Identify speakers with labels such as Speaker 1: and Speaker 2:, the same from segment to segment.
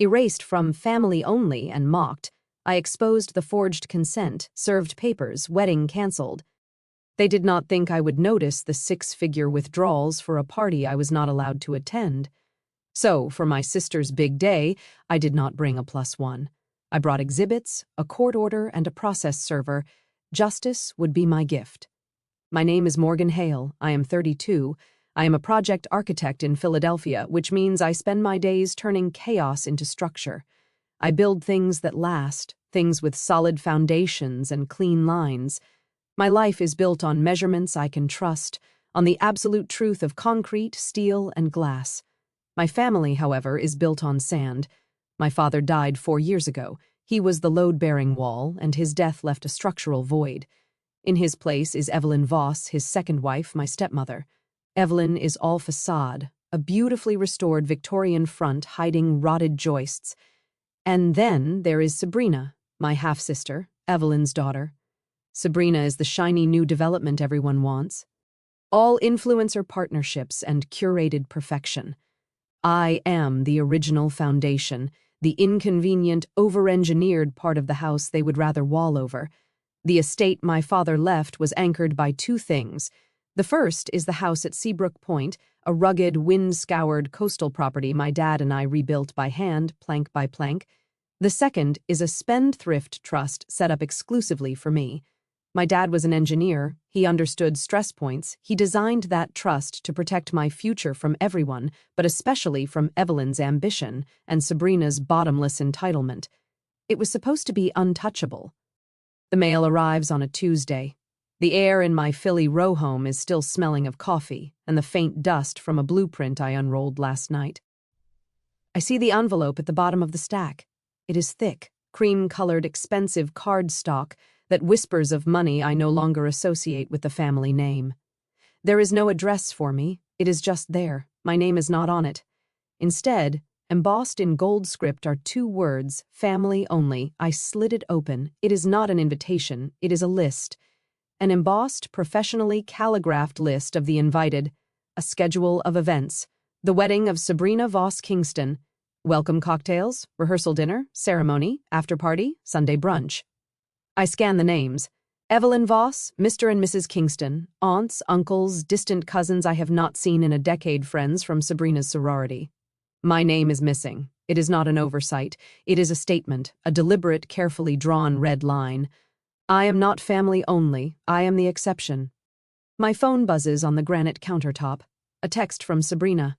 Speaker 1: Erased from family only and mocked, I exposed the forged consent, served papers, wedding cancelled. They did not think I would notice the six-figure withdrawals for a party I was not allowed to attend. So, for my sister's big day, I did not bring a +1. I brought exhibits, a court order, and a process server. Justice would be my gift. My name is Morgan Hale. I am 32. I am a project architect in Philadelphia, which means I spend my days turning chaos into structure. I build things that last, things with solid foundations and clean lines. My life is built on measurements I can trust, on the absolute truth of concrete, steel, and glass. My family, however, is built on sand. My father died 4 years ago. He was the load-bearing wall, and his death left a structural void. In his place is Evelyn Voss, his second wife, my stepmother. Evelyn is all facade, a beautifully restored Victorian front hiding rotted joists. And then there is Sabrina, my half-sister, Evelyn's daughter. Sabrina is the shiny new development everyone wants. All influencer partnerships and curated perfection. I am the original foundation, the inconvenient, over-engineered part of the house they would rather wall over. The estate my father left was anchored by 2 things. The first is the house at Seabrook Point, a rugged, wind-scoured coastal property my dad and I rebuilt by hand, plank by plank. The second is a spendthrift trust set up exclusively for me. My dad was an engineer. He understood stress points. He designed that trust to protect my future from everyone, but especially from Evelyn's ambition and Sabrina's bottomless entitlement. It was supposed to be untouchable. The mail arrives on a Tuesday. The air in my Philly row home is still smelling of coffee and the faint dust from a blueprint I unrolled last night. I see the envelope at the bottom of the stack. It is thick, cream-colored, expensive cardstock that whispers of money I no longer associate with the family name. There is no address for me. It is just there. My name is not on it. Instead, embossed in gold script are 2 words, family only. I slid it open. It is not an invitation. It is a list. An embossed, professionally calligraphed list of the invited. A schedule of events. The wedding of Sabrina Voss Kingston. Welcome cocktails, rehearsal dinner, ceremony, after party, Sunday brunch. I scan the names. Evelyn Voss, Mr. and Mrs. Kingston, aunts, uncles, distant cousins I have not seen in a decade, friends from Sabrina's sorority. My name is missing. It is not an oversight. It is a statement, a deliberate, carefully drawn red line. I am not family only. I am the exception. My phone buzzes on the granite countertop. A text from Sabrina.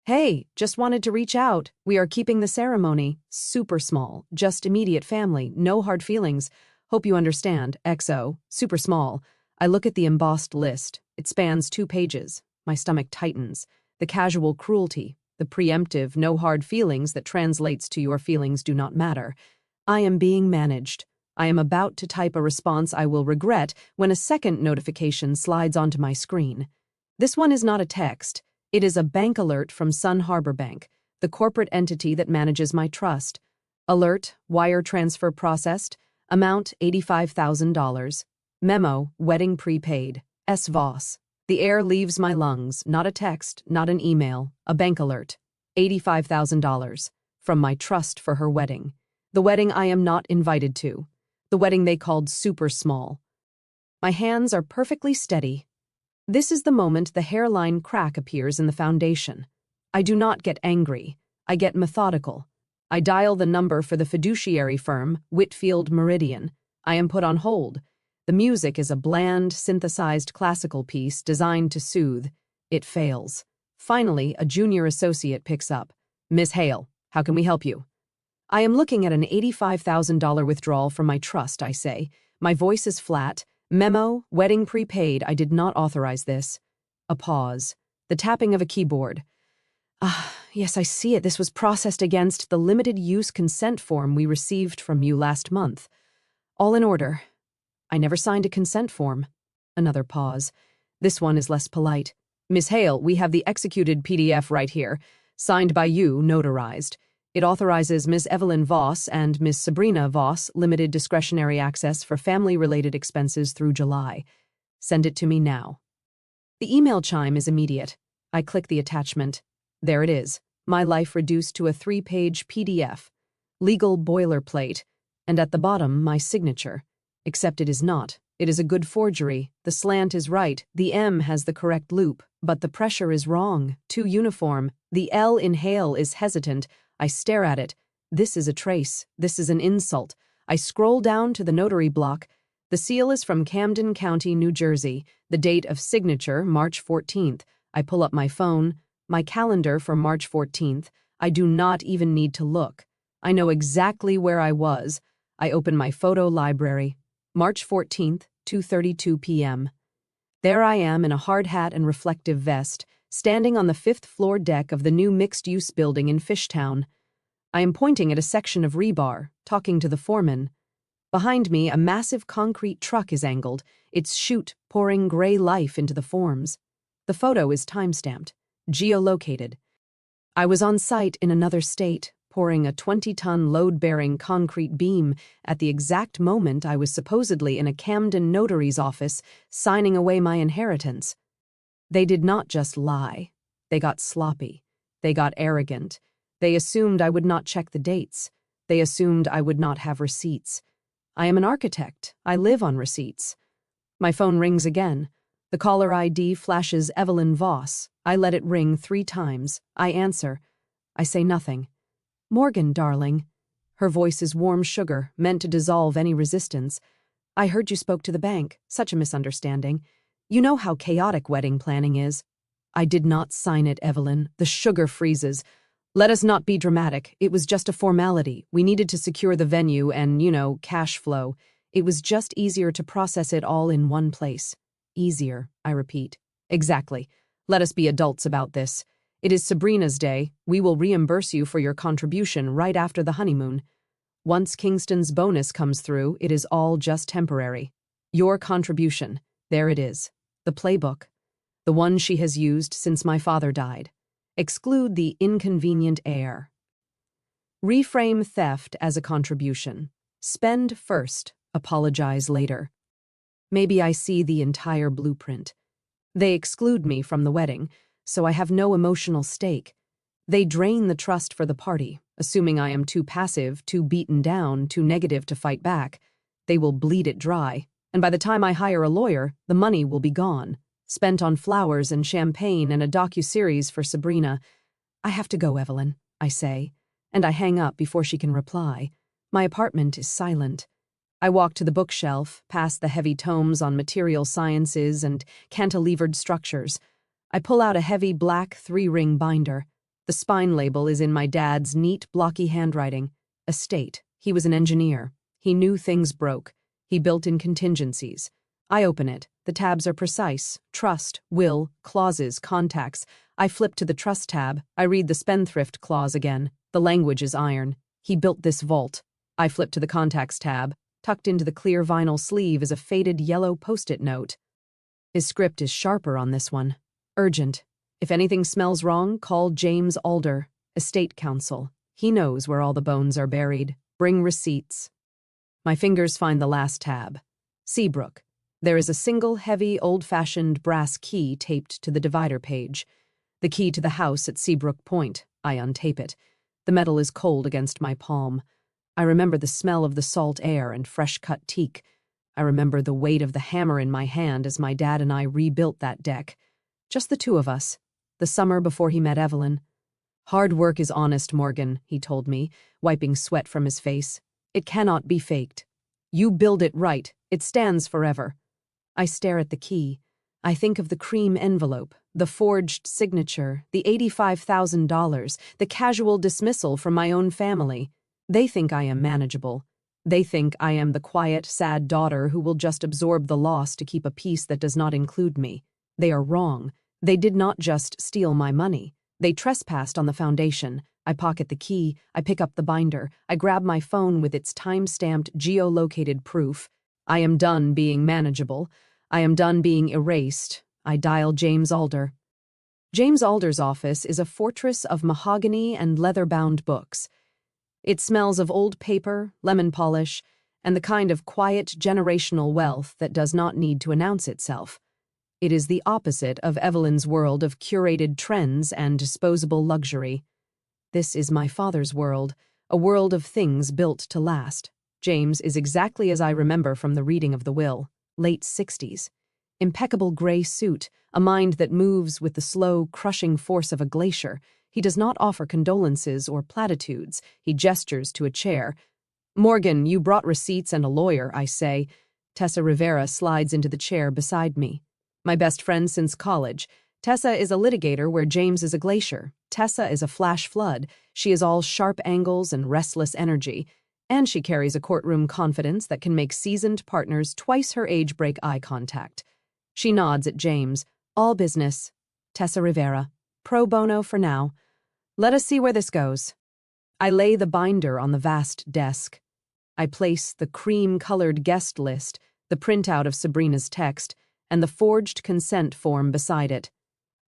Speaker 1: Hey, just wanted to reach out. We are keeping the ceremony. Super small. Just immediate family. No hard feelings. Hope you understand. XO. Super small. I look at the embossed list. It spans 2 pages. My stomach tightens. The casual cruelty. The preemptive, no hard feelings that translates to your feelings do not matter. I am being managed. I am about to type a response I will regret when a second notification slides onto my screen. This one is not a text. It is a bank alert from Sun Harbor Bank, the corporate entity that manages my trust. Alert, wire transfer processed, amount $85,000. Memo, wedding prepaid. S. Voss. The air leaves my lungs, not a text, not an email, a bank alert. $85,000. From my trust for her wedding. The wedding I am not invited to. The wedding they called super small. My hands are perfectly steady. This is the moment the hairline crack appears in the foundation. I do not get angry. I get methodical. I dial the number for the fiduciary firm, Whitfield Meridian. I am put on hold. The music is a bland, synthesized classical piece designed to soothe. It fails. Finally, a junior associate picks up. Miss Hale, how can we help you? I am looking at an $85,000 withdrawal from my trust, I say. My voice is flat. Memo, wedding prepaid. I did not authorize this. A pause. The tapping of a keyboard. Yes, I see it. This was processed against the limited use consent form we received from you last month. All in order. I never signed a consent form. Another pause. This one is less polite. Miss Hale, we have the executed PDF right here. Signed by you, notarized. It authorizes Ms. Evelyn Voss and Ms. Sabrina Voss limited discretionary access for family-related expenses through July. Send it to me now. The email chime is immediate. I click the attachment. There it is. My life reduced to a 3-page PDF, legal boilerplate, and at the bottom, my signature. Except it is not. It is a good forgery. The slant is right. The M has the correct loop, but the pressure is wrong. Too uniform. The L in hail is hesitant. I stare at it. This is a trace. This is an insult. I scroll down to the notary block. The seal is from Camden County, New Jersey. The date of signature, March 14th. I pull up my phone, my calendar for March 14th. I do not even need to look. I know exactly where I was. I open my photo library. March 14th, 2:32 p.m. There I am in a hard hat and reflective vest, standing on the 5th-floor deck of the new mixed-use building in Fishtown. I am pointing at a section of rebar, talking to the foreman. Behind me, a massive concrete truck is angled, its chute pouring gray life into the forms. The photo is time-stamped, geolocated. I was on site in another state, pouring a 20-ton load-bearing concrete beam at the exact moment I was supposedly in a Camden notary's office signing away my inheritance. They did not just lie. They got sloppy. They got arrogant. They assumed I would not check the dates. They assumed I would not have receipts. I am an architect. I live on receipts. My phone rings again. The caller ID flashes Evelyn Voss. I let it ring 3 times. I answer. I say nothing. "Morgan, darling." Her voice is warm sugar, meant to dissolve any resistance. "I heard you spoke to the bank. Such a misunderstanding. You know how chaotic wedding planning is." "I did not sign it, Evelyn." The sugar freezes. "Let us not be dramatic. It was just a formality. We needed to secure the venue and, cash flow. It was just easier to process it all in one place." "Easier," I repeat. "Exactly. Let us be adults about this. It is Sabrina's day. We will reimburse you for your contribution right after the honeymoon. Once Kingston's bonus comes through, it is all just temporary. Your contribution. There it is. The playbook. The one she has used since my father died. Exclude the inconvenient heir. Reframe theft as a contribution. Spend first, apologize later. Maybe I see the entire blueprint. They exclude me from the wedding, so I have no emotional stake. They drain the trust for the party, assuming I am too passive, too beaten down, too negative to fight back. They will bleed it dry, and by the time I hire a lawyer, the money will be gone, spent on flowers and champagne and a docuseries for Sabrina. "I have to go, Evelyn," I say, and I hang up before she can reply. My apartment is silent. I walk to the bookshelf, past the heavy tomes on material sciences and cantilevered structures. I pull out a heavy black 3-ring binder. The spine label is in my dad's neat, blocky handwriting. Estate. He was an engineer. He knew things broke. He built in contingencies. I open it. The tabs are precise. Trust, will, clauses, contacts. I flip to the trust tab. I read the spendthrift clause again. The language is iron. He built this vault. I flip to the contacts tab. Tucked into the clear vinyl sleeve is a faded yellow post-it note. His script is sharper on this one. Urgent. If anything smells wrong, call James Alder, Estate Counsel. He knows where all the bones are buried. Bring receipts. My fingers find the last tab. Seabrook. There is a single heavy, old-fashioned brass key taped to the divider page. The key to the house at Seabrook Point. I untape it. The metal is cold against my palm. I remember the smell of the salt air and fresh-cut teak. I remember the weight of the hammer in my hand as my dad and I rebuilt that deck. Just the 2 of us, the summer before he met Evelyn. "Hard work is honest, Morgan," he told me, wiping sweat from his face. "It cannot be faked. You build it right. It stands forever." I stare at the key. I think of the cream envelope, the forged signature, the $85,000, the casual dismissal from my own family. They think I am manageable. They think I am the quiet, sad daughter who will just absorb the loss to keep a peace that does not include me. They are wrong. They did not just steal my money. They trespassed on the foundation. I pocket the key. I pick up the binder. I grab my phone with its time-stamped, geolocated proof. I am done being manageable. I am done being erased. I dial James Alder. James Alder's office is a fortress of mahogany and leather-bound books. It smells of old paper, lemon polish, and the kind of quiet generational wealth that does not need to announce itself. It is the opposite of Evelyn's world of curated trends and disposable luxury. This is my father's world, a world of things built to last. James is exactly as I remember from the reading of the will, late 60s. Impeccable gray suit, a mind that moves with the slow, crushing force of a glacier. He does not offer condolences or platitudes. He gestures to a chair. "Morgan, you brought receipts and a lawyer," I say. Tessa Rivera slides into the chair beside me. My best friend since college. Tessa is a litigator where James is a glacier. Tessa is a flash flood. She is all sharp angles and restless energy. And she carries a courtroom confidence that can make seasoned partners twice her age break eye contact. She nods at James. "All business. Tessa Rivera. Pro bono for now. Let us see where this goes." I lay the binder on the vast desk. I place the cream-colored guest list, the printout of Sabrina's text, and the forged consent form beside it.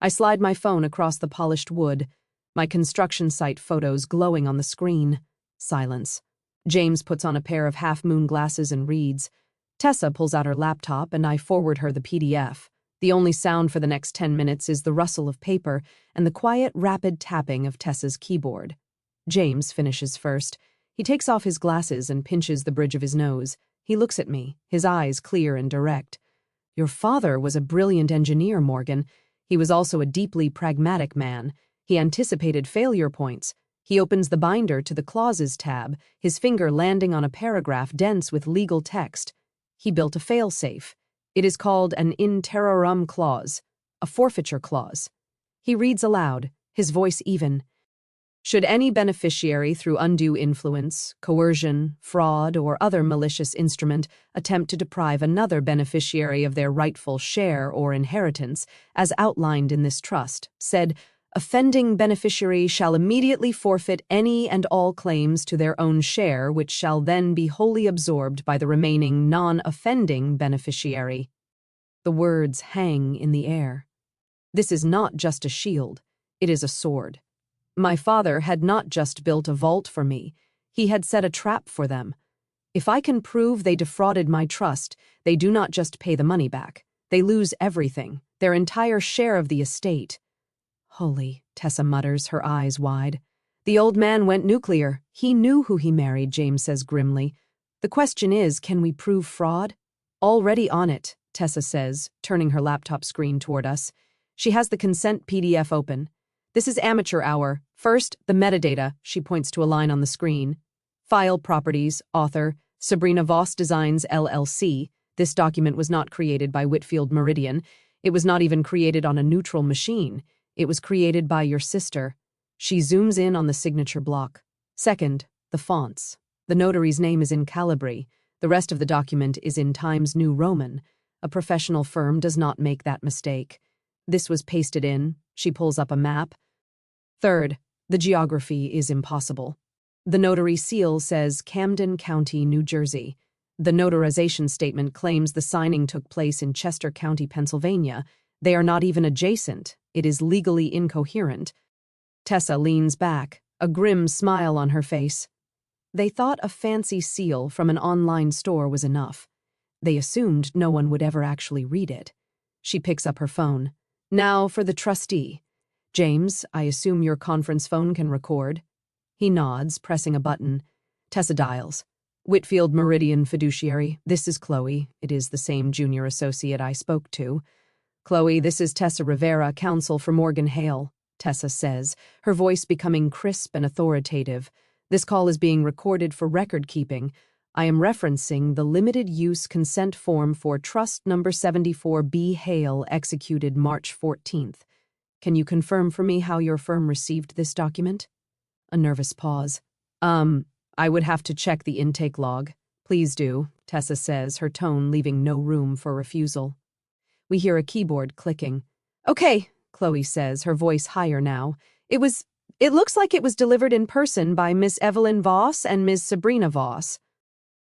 Speaker 1: I slide my phone across the polished wood, my construction site photos glowing on the screen. Silence. James puts on a pair of half-moon glasses and reads. Tessa pulls out her laptop and I forward her the PDF. The only sound for the next 10 minutes is the rustle of paper and the quiet, rapid tapping of Tessa's keyboard. James finishes first. He takes off his glasses and pinches the bridge of his nose. He looks at me, his eyes clear and direct. "Your father was a brilliant engineer, Morgan. He was also a deeply pragmatic man. He anticipated failure points. He opens the binder to the clauses tab, his finger landing on a paragraph dense with legal text. He built a failsafe. It is called an in terrorem clause, a forfeiture clause." He reads aloud, his voice even. "Should any beneficiary through undue influence, coercion, fraud, or other malicious instrument attempt to deprive another beneficiary of their rightful share or inheritance, as outlined in this trust, said offending beneficiary shall immediately forfeit any and all claims to their own share, which shall then be wholly absorbed by the remaining non-offending beneficiary." The words hang in the air. This is not just a shield, it is a sword. My father had not just built a vault for me, he had set a trap for them. If I can prove they defrauded my trust, they do not just pay the money back. They lose everything, their entire share of the estate. "Holy," Tessa mutters, her eyes wide. "The old man went nuclear. He knew who he married," James says grimly. "The question is, can we prove fraud?" "Already on it," Tessa says, turning her laptop screen toward us. She has the consent PDF open. "This is amateur hour. First, the metadata," she points to a line on the screen. "File properties, author, Sabrina Voss Designs, LLC. This document was not created by Whitfield Meridian. It was not even created on a neutral machine. It was created by your sister." She zooms in on the signature block. Second, the fonts. The notary's name is in Calibri. The rest of the document is in Times New Roman. A professional firm does not make that mistake. This was pasted in. She pulls up a map. Third, the geography is impossible. The notary seal says Camden County, New Jersey. The notarization statement claims the signing took place in Chester County, Pennsylvania. They are not even adjacent. It is legally incoherent. Tessa leans back, a grim smile on her face. They thought a fancy seal from an online store was enough. They assumed no one would ever actually read it. She picks up her phone. "Now for the trustee. James, I assume your conference phone can record." He nods, pressing a button. Tessa dials. "Whitfield Meridian Fiduciary, this is Chloe. It is the same junior associate I spoke to." "Chloe, this is Tessa Rivera, counsel for Morgan Hale," Tessa says, her voice becoming crisp and authoritative. "This call is being recorded for record-keeping. I am referencing the limited-use consent form for Trust Number 74B Hale, executed March 14th. Can you confirm for me how your firm received this document?" A nervous pause. I would have to check the intake log." "Please do," Tessa says, her tone leaving no room for refusal. We hear a keyboard clicking. "Okay," Chloe says, her voice higher now. It looks like it was delivered in person by Miss Evelyn Voss and Ms. Sabrina Voss."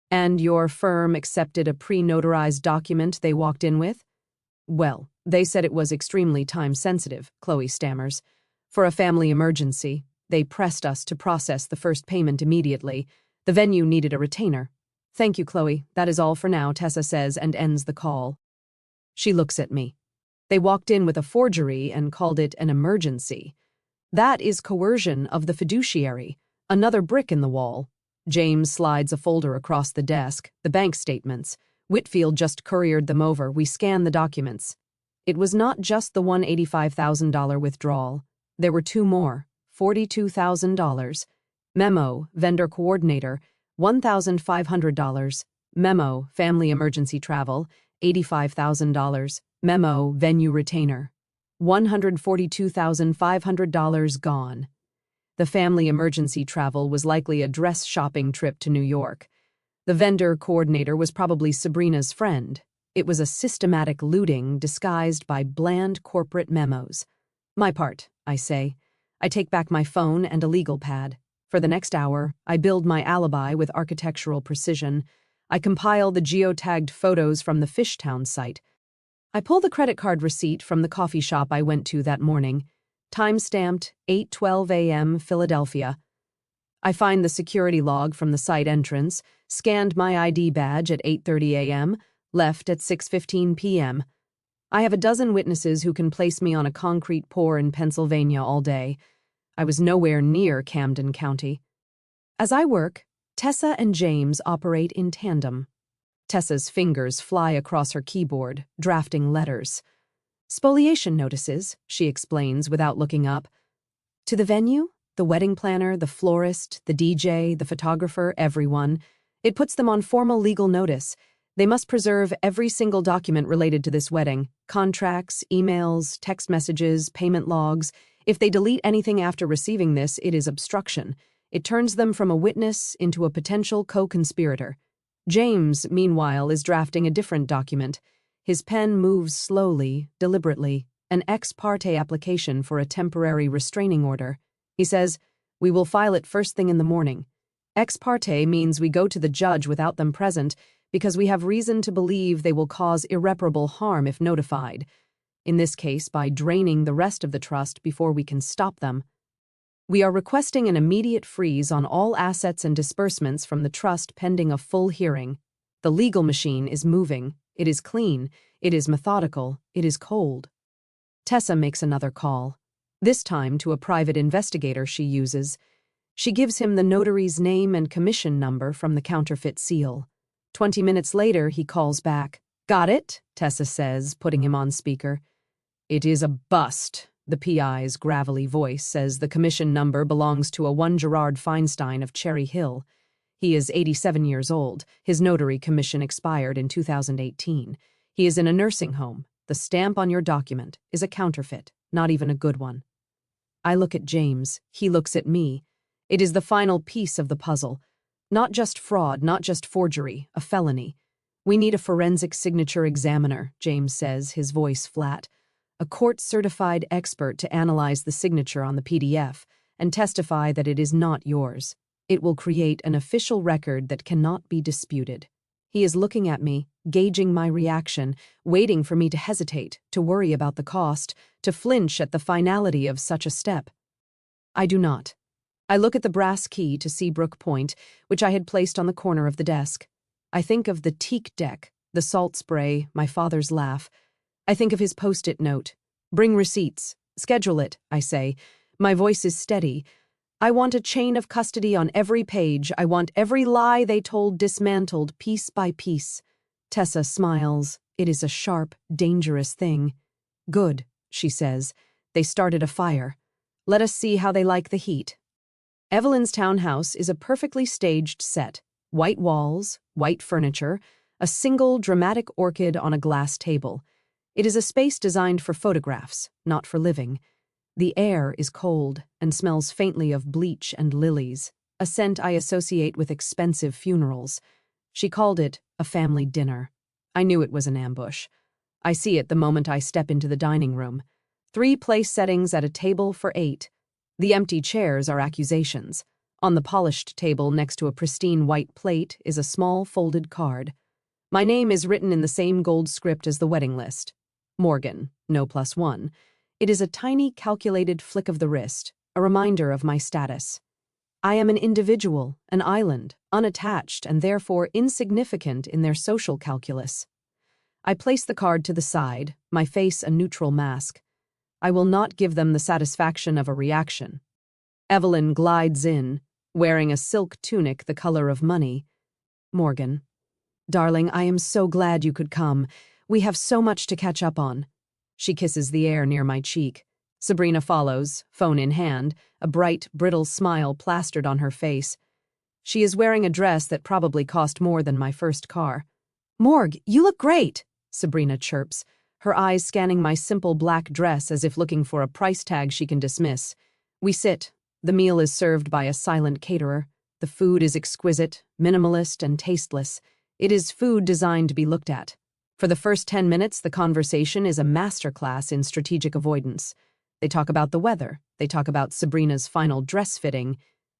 Speaker 1: "And your firm accepted a pre-notarized document they walked in with?" "Well, they said it was extremely time-sensitive," Chloe stammers. "For a family emergency, they pressed us to process the first payment immediately. The venue needed a retainer." "Thank you, Chloe. That is all for now," Tessa says and ends the call. She looks at me. "They walked in with a forgery and called it an emergency. That is coercion of the fiduciary. Another brick in the wall. James slides a folder across the desk, the bank statements. Whitfield just couriered them over. We scan the documents. It was not just the $185,000 withdrawal. There were two more, $42,000. Memo, vendor coordinator, $1,500. Memo, family emergency travel, $85,000. Memo, venue retainer, $142,500 gone. The family emergency travel was likely a dress shopping trip to New York. The vendor coordinator was probably Sabrina's friend. It was a systematic looting disguised by bland corporate memos. My part, I say. I take back my phone and a legal pad. For the next hour, I build my alibi with architectural precision. I compile the geotagged photos from the Fishtown site. I pull the credit card receipt from the coffee shop I went to that morning. Time-stamped 8:12 a.m. Philadelphia. I find the security log from the site entrance, scanned my ID badge at 8:30 a.m., left at 6:15 p.m. I have a dozen witnesses who can place me on a concrete pour in Pennsylvania all day. I was nowhere near Camden County. As I work, Tessa and James operate in tandem. Tessa's fingers fly across her keyboard, drafting letters. Spoliation notices, she explains without looking up. To the venue, the wedding planner, the florist, the DJ, the photographer, everyone. It puts them on formal legal notice. They must preserve every single document related to this wedding, contracts, emails, text messages, payment logs. If they delete anything after receiving this, it is obstruction. It turns them from a witness into a potential co-conspirator. James, meanwhile, is drafting a different document. His pen moves slowly, deliberately, an ex parte application for a temporary restraining order. He says, "We will file it first thing in the morning." Ex parte means we go to the judge without them present because we have reason to believe they will cause irreparable harm if notified. In this case, by draining the rest of the trust before we can stop them. We are requesting an immediate freeze on all assets and disbursements from the trust pending a full hearing. The legal machine is moving. It is clean. It is methodical. It is cold. Tessa makes another call, this time to a private investigator she uses. She gives him the notary's name and commission number from the counterfeit seal. 20 minutes later, he calls back. "Got it?" Tessa says, putting him on speaker. "It is a bust," the PI's gravelly voice says. The commission number belongs to a one Gerard Feinstein of Cherry Hill. He is 87 years old. His notary commission expired in 2018. He is in a nursing home. The stamp on your document is a counterfeit, not even a good one. I look at James. He looks at me. It is the final piece of the puzzle. Not just fraud, not just forgery, a felony. "We need a forensic signature examiner," James says, his voice flat. "A court-certified expert to analyze the signature on the PDF and testify that it is not yours. It will create an official record that cannot be disputed." He is looking at me, gauging my reaction, waiting for me to hesitate, to worry about the cost, to flinch at the finality of such a step. I do not. I look at the brass key to Seabrook Point, which I had placed on the corner of the desk. I think of the teak deck, the salt spray, my father's laugh. I think of his post-it note. "Bring receipts. Schedule it," I say. My voice is steady. "I want a chain of custody on every page. I want every lie they told dismantled piece by piece." Tessa smiles. It is a sharp, dangerous thing. "Good," she says. "They started a fire. Let us see how they like the heat." Evelyn's townhouse is a perfectly staged set. White walls, white furniture, a single dramatic orchid on a glass table. It is a space designed for photographs, not for living. The air is cold and smells faintly of bleach and lilies, a scent I associate with expensive funerals. She called it a family dinner. I knew it was an ambush. I see it the moment I step into the dining room. 3 place settings at a table for 8. The empty chairs are accusations. On the polished table next to a pristine white plate is a small folded card. My name is written in the same gold script as the wedding list. Morgan, no +1. It is a tiny calculated flick of the wrist, a reminder of my status. I am an individual, an island, unattached and therefore insignificant in their social calculus. I place the card to the side, my face a neutral mask. I will not give them the satisfaction of a reaction. Evelyn glides in, wearing a silk tunic the color of money. Morgan. Darling, I am so glad you could come. We have so much to catch up on. She kisses the air near my cheek. Sabrina follows, phone in hand, a bright, brittle smile plastered on her face. She is wearing a dress that probably cost more than my first car. Morg, you look great, Sabrina chirps, her eyes scanning my simple black dress as if looking for a price tag she can dismiss. We sit. The meal is served by a silent caterer. The food is exquisite, minimalist, and tasteless. It is food designed to be looked at. For the first 10 minutes, the conversation is a masterclass in strategic avoidance. They talk about the weather. They talk about Sabrina's final dress fitting.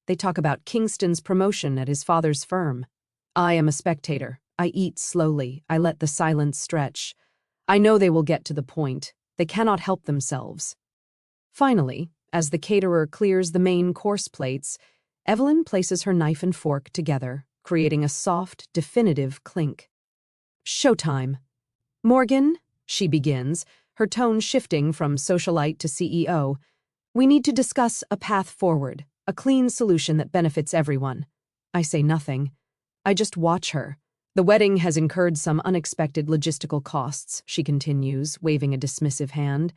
Speaker 1: They talk about Kingston's promotion at his father's firm. I am a spectator. I eat slowly. I let the silence stretch. I know they will get to the point. They cannot help themselves. Finally, as the caterer clears the main course plates, Evelyn places her knife and fork together, creating a soft, definitive clink. Showtime. Morgan, she begins, her tone shifting from socialite to CEO. We need to discuss a path forward, a clean solution that benefits everyone. I say nothing. I just watch her. The wedding has incurred some unexpected logistical costs, she continues, waving a dismissive hand.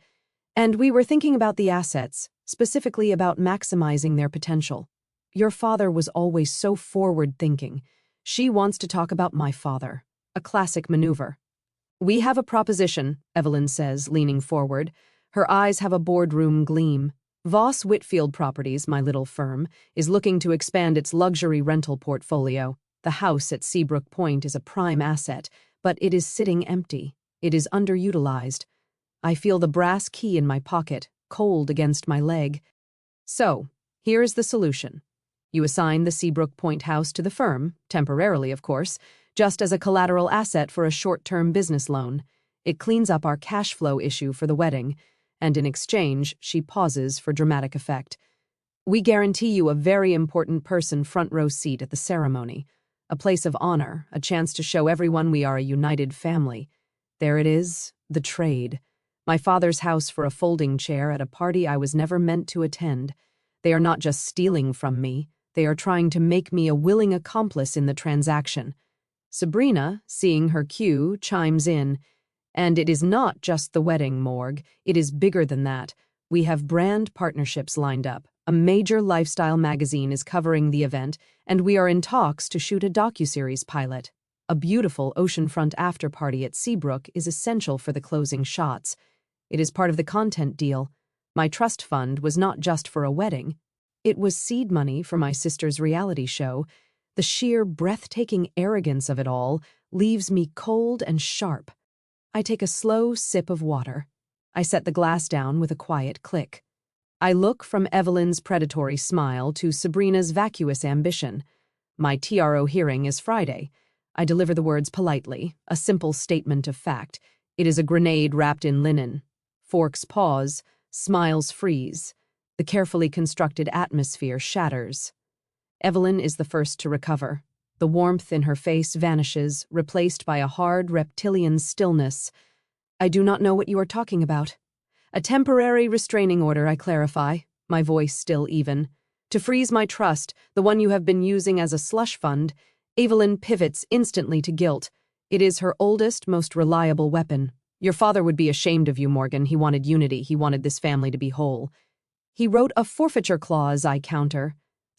Speaker 1: And we were thinking about the assets, specifically about maximizing their potential. Your father was always so forward-thinking. She wants to talk about my father. A classic maneuver. We have a proposition, Evelyn says, leaning forward. Her eyes have a boardroom gleam. Voss Whitfield Properties, my little firm, is looking to expand its luxury rental portfolio. The house at Seabrook Point is a prime asset, but it is sitting empty. It is underutilized. I feel the brass key in my pocket, cold against my leg. So, here is the solution. You assign the Seabrook Point house to the firm, temporarily, of course, just as a collateral asset for a short-term business loan. It cleans up our cash flow issue for the wedding, and in exchange, she pauses for dramatic effect. We guarantee you a very important person front row seat at the ceremony, a place of honor, a chance to show everyone we are a united family. There it is, the trade. My father's house for a folding chair at a party I was never meant to attend. They are not just stealing from me, they are trying to make me a willing accomplice in the transaction. Sabrina, seeing her cue, chimes in. And it is not just the wedding, Morg. It is bigger than that. We have brand partnerships lined up. A major lifestyle magazine is covering the event, and we are in talks to shoot a docuseries pilot. A beautiful oceanfront after-party at Seabrook is essential for the closing shots. It is part of the content deal. My trust fund was not just for a wedding. It was seed money for my sister's reality show. The sheer, breathtaking arrogance of it all leaves me cold and sharp. I take a slow sip of water. I set the glass down with a quiet click. I look from Evelyn's predatory smile to Sabrina's vacuous ambition. My TRO hearing is Friday. I deliver the words politely, a simple statement of fact. It is a grenade wrapped in linen. Forks pause, smiles freeze. The carefully constructed atmosphere shatters. Evelyn is the first to recover. The warmth in her face vanishes, replaced by a hard, reptilian stillness. I do not know what you are talking about. A temporary restraining order, I clarify, my voice still even. To freeze my trust, the one you have been using as a slush fund, Evelyn pivots instantly to guilt. It is her oldest, most reliable weapon. Your father would be ashamed of you, Morgan. He wanted unity. He wanted this family to be whole. He wrote a forfeiture clause, I counter.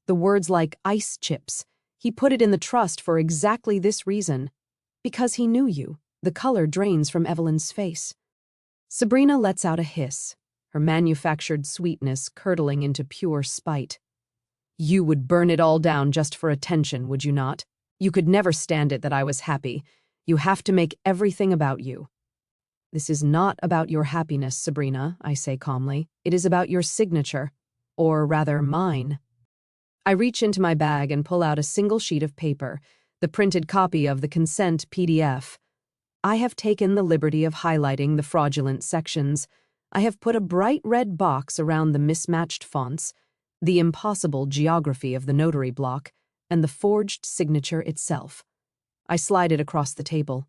Speaker 1: The words like ice chips. He put it in the trust for exactly this reason. Because he knew you. The color drains from Evelyn's face. Sabrina lets out a hiss, her manufactured sweetness curdling into pure spite. You would burn it all down just for attention, would you not? You could never stand it that I was happy. You have to make everything about you. This is not about your happiness, Sabrina, I say calmly. It is about your signature. Or rather, mine. I reach into my bag and pull out a single sheet of paper, the printed copy of the consent PDF. I have taken the liberty of highlighting the fraudulent sections. I have put a bright red box around the mismatched fonts, the impossible geography of the notary block, and the forged signature itself. I slide it across the table.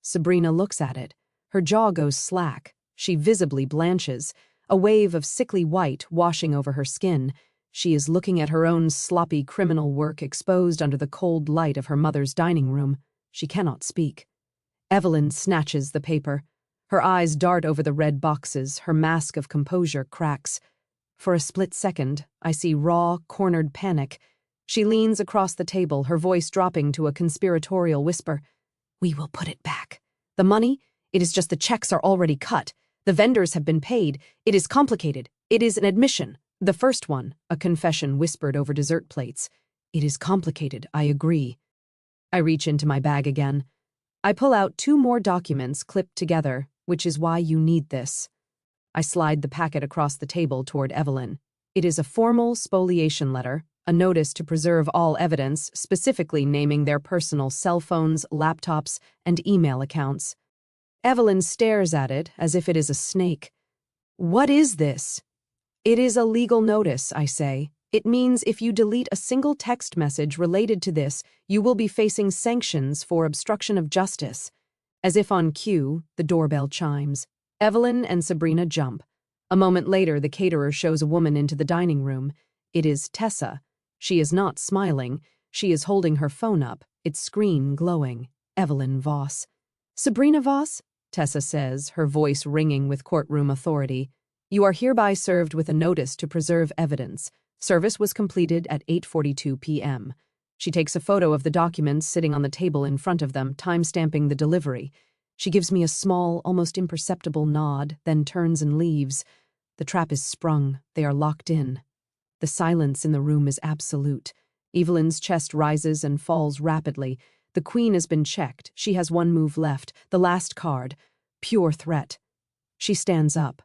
Speaker 1: Sabrina looks at it. Her jaw goes slack. She visibly blanches. a wave of sickly white washing over her skin. She is looking at her own sloppy criminal work exposed under the cold light of her mother's dining room. She cannot speak. Evelyn snatches the paper. Her eyes dart over the red boxes, her mask of composure cracks. For a split second, I see raw, cornered panic. She leans across the table, her voice dropping to a conspiratorial whisper. "We will put it back. The money? It is just the checks are already cut. The vendors have been paid. It is complicated. It is an admission. The first one, a confession whispered over dessert plates. It is complicated, I agree." I reach into my bag again. I pull out 2 more documents clipped together, which is why you need this. I slide the packet across the table toward Evelyn. It is a formal spoliation letter, a notice to preserve all evidence, specifically naming their personal cell phones, laptops, and email accounts. Evelyn stares at it as if it is a snake. "What is this?" "It is a legal notice," I say. "It means if you delete a single text message related to this, you will be facing sanctions for obstruction of justice." As if on cue, the doorbell chimes. Evelyn and Sabrina jump. A moment later, the caterer shows a woman into the dining room. It is Tessa. She is not smiling. She is holding her phone up, its screen glowing. Evelyn Voss. "Sabrina Voss?" Tessa says, her voice ringing with courtroom authority. "You are hereby served with a notice to preserve evidence. Service was completed at 8:42 p.m. She takes a photo of the documents sitting on the table in front of them, time-stamping the delivery. She gives me a small, almost imperceptible nod, then turns and leaves. The trap is sprung. They are locked in. The silence in the room is absolute. Evelyn's chest rises and falls rapidly. The queen has been checked. She has 1 move left, the last card. Pure threat. She stands up.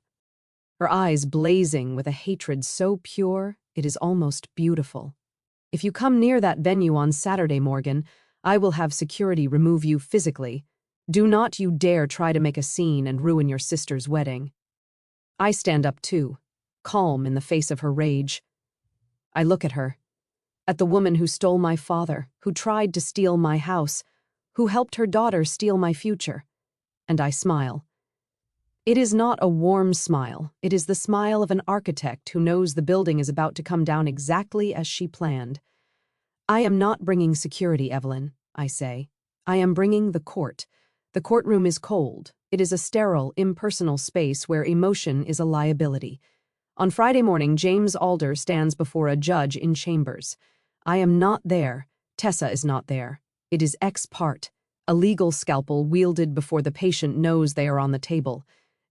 Speaker 1: Her eyes blazing with a hatred so pure, it is almost beautiful. "If you come near that venue on Saturday, Morgan, I will have security remove you physically. Do not you dare try to make a scene and ruin your sister's wedding." I stand up too, calm in the face of her rage. I look at her, at the woman who stole my father, who tried to steal my house, who helped her daughter steal my future, and I smile. It is not a warm smile. It is the smile of an architect who knows the building is about to come down exactly as she planned. "I am not bringing security, Evelyn," I say. "I am bringing the court. The courtroom is cold. It is a sterile, impersonal space where emotion is a liability. On Friday morning, James Alder stands before a judge in chambers. I am not there. Tessa is not there. It is ex parte, a legal scalpel wielded before the patient knows they are on the table.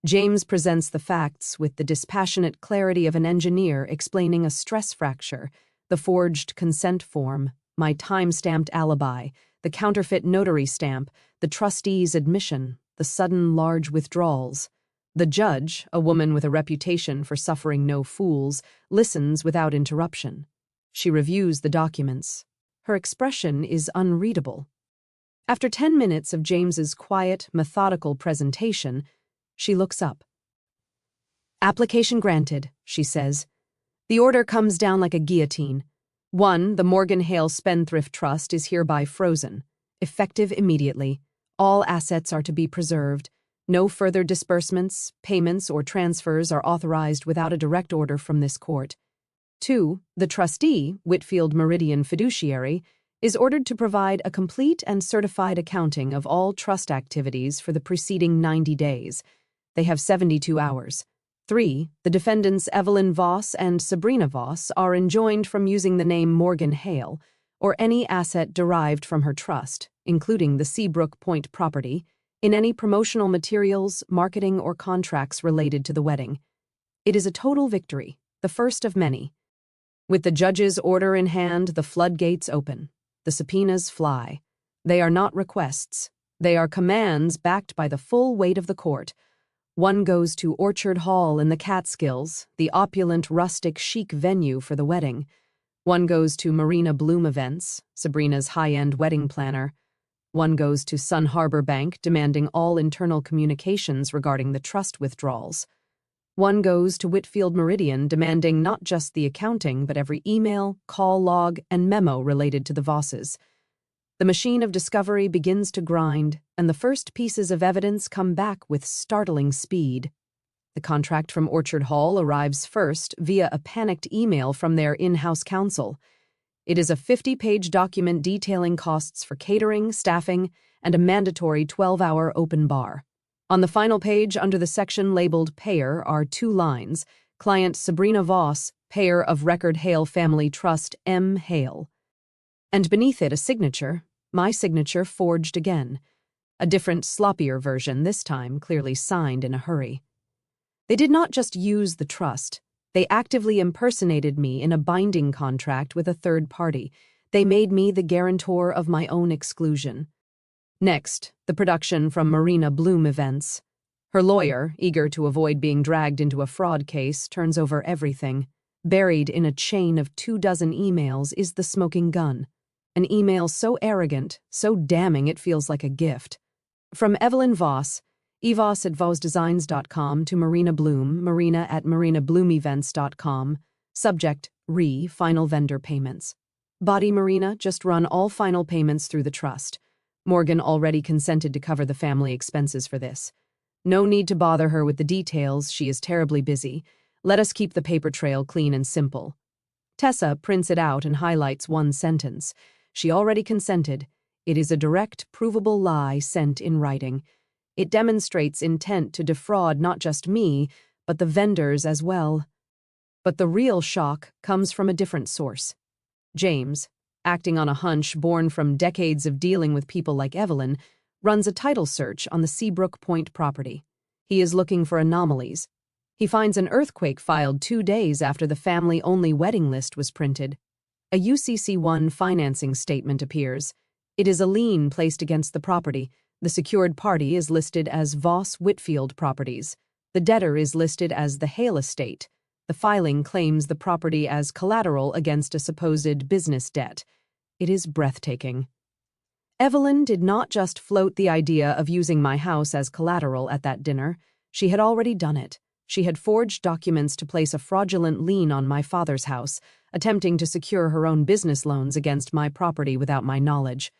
Speaker 1: James presents the facts with the dispassionate clarity of an engineer explaining a stress fracture, the forged consent form, my time-stamped alibi, the counterfeit notary stamp, the trustee's admission, the sudden large withdrawals. The judge, a woman with a reputation for suffering no fools, listens without interruption. She reviews the documents. Her expression is unreadable. After 10 minutes of James's quiet, methodical presentation, she looks up. "Application granted," she says. The order comes down like a guillotine. 1. The Morgan Hale Spendthrift Trust is hereby frozen. Effective immediately. All assets are to be preserved. No further disbursements, payments, or transfers are authorized without a direct order from this court. 2. The trustee, Whitfield Meridian Fiduciary, is ordered to provide a complete and certified accounting of all trust activities for the preceding 90 days. They have 72 hours. 3. The defendants Evelyn Voss and Sabrina Voss are enjoined from using the name Morgan Hale or any asset derived from her trust, including the Seabrook Point property, in any promotional materials, marketing, or contracts related to the wedding. It is a total victory, the first of many. With the judge's order in hand, the floodgates open. The subpoenas fly. They are not requests. They are commands backed by the full weight of the court. One goes to Orchard Hall in the Catskills, the opulent, rustic, chic venue for the wedding. One goes to Marina Bloom Events, Sabrina's high-end wedding planner. One goes to Sun Harbor Bank, demanding all internal communications regarding the trust withdrawals. One goes to Whitfield Meridian, demanding not just the accounting, but every email, call log, and memo related to the Vosses. The machine of discovery begins to grind, and the first pieces of evidence come back with startling speed. The contract from Orchard Hall arrives first via a panicked email from their in-house counsel. It is a 50-page document detailing costs for catering, staffing, and a mandatory 12-hour open bar. On the final page, under the section labeled Payer, are 2 lines: Client Sabrina Voss, payer of Record Hale Family Trust M. Hale. And beneath it a signature, my signature forged again. A different, sloppier version, this time clearly signed in a hurry. They did not just use the trust. They actively impersonated me in a binding contract with a third party. They made me the guarantor of my own exclusion. Next, the production from Marina Bloom events. Her lawyer, eager to avoid being dragged into a fraud case, turns over everything. Buried in a chain of 24 emails is the smoking gun. An email so arrogant, so damning it feels like a gift. From Evelyn Voss, evos@vosdesigns.com, to Marina Bloom, marina@marinabloomeevents.com. Subject, final vendor payments. Body Marina, just run all final payments through the trust. Morgan already consented to cover the family expenses for this. No need to bother her with the details, she is terribly busy. Let us keep the paper trail clean and simple. Tessa prints it out and highlights one sentence. She already consented. It is a direct, provable lie sent in writing. It demonstrates intent to defraud not just me, but the vendors as well. But the real shock comes from a different source. James, acting on a hunch born from decades of dealing with people like Evelyn, runs a title search on the Seabrook Point property. He is looking for anomalies. He finds an earthquake filed 2 days after the family-only wedding list was printed. A UCC-1 financing statement appears. It is a lien placed against the property. The secured party is listed as Voss Whitfield Properties. The debtor is listed as the Hale Estate. The filing claims the property as collateral against a supposed business debt. It is breathtaking. Evelyn did not just float the idea of using my house as collateral at that dinner. She had already done it. She had forged documents to place a fraudulent lien on my father's house, attempting to secure her own business loans against my property without my knowledge.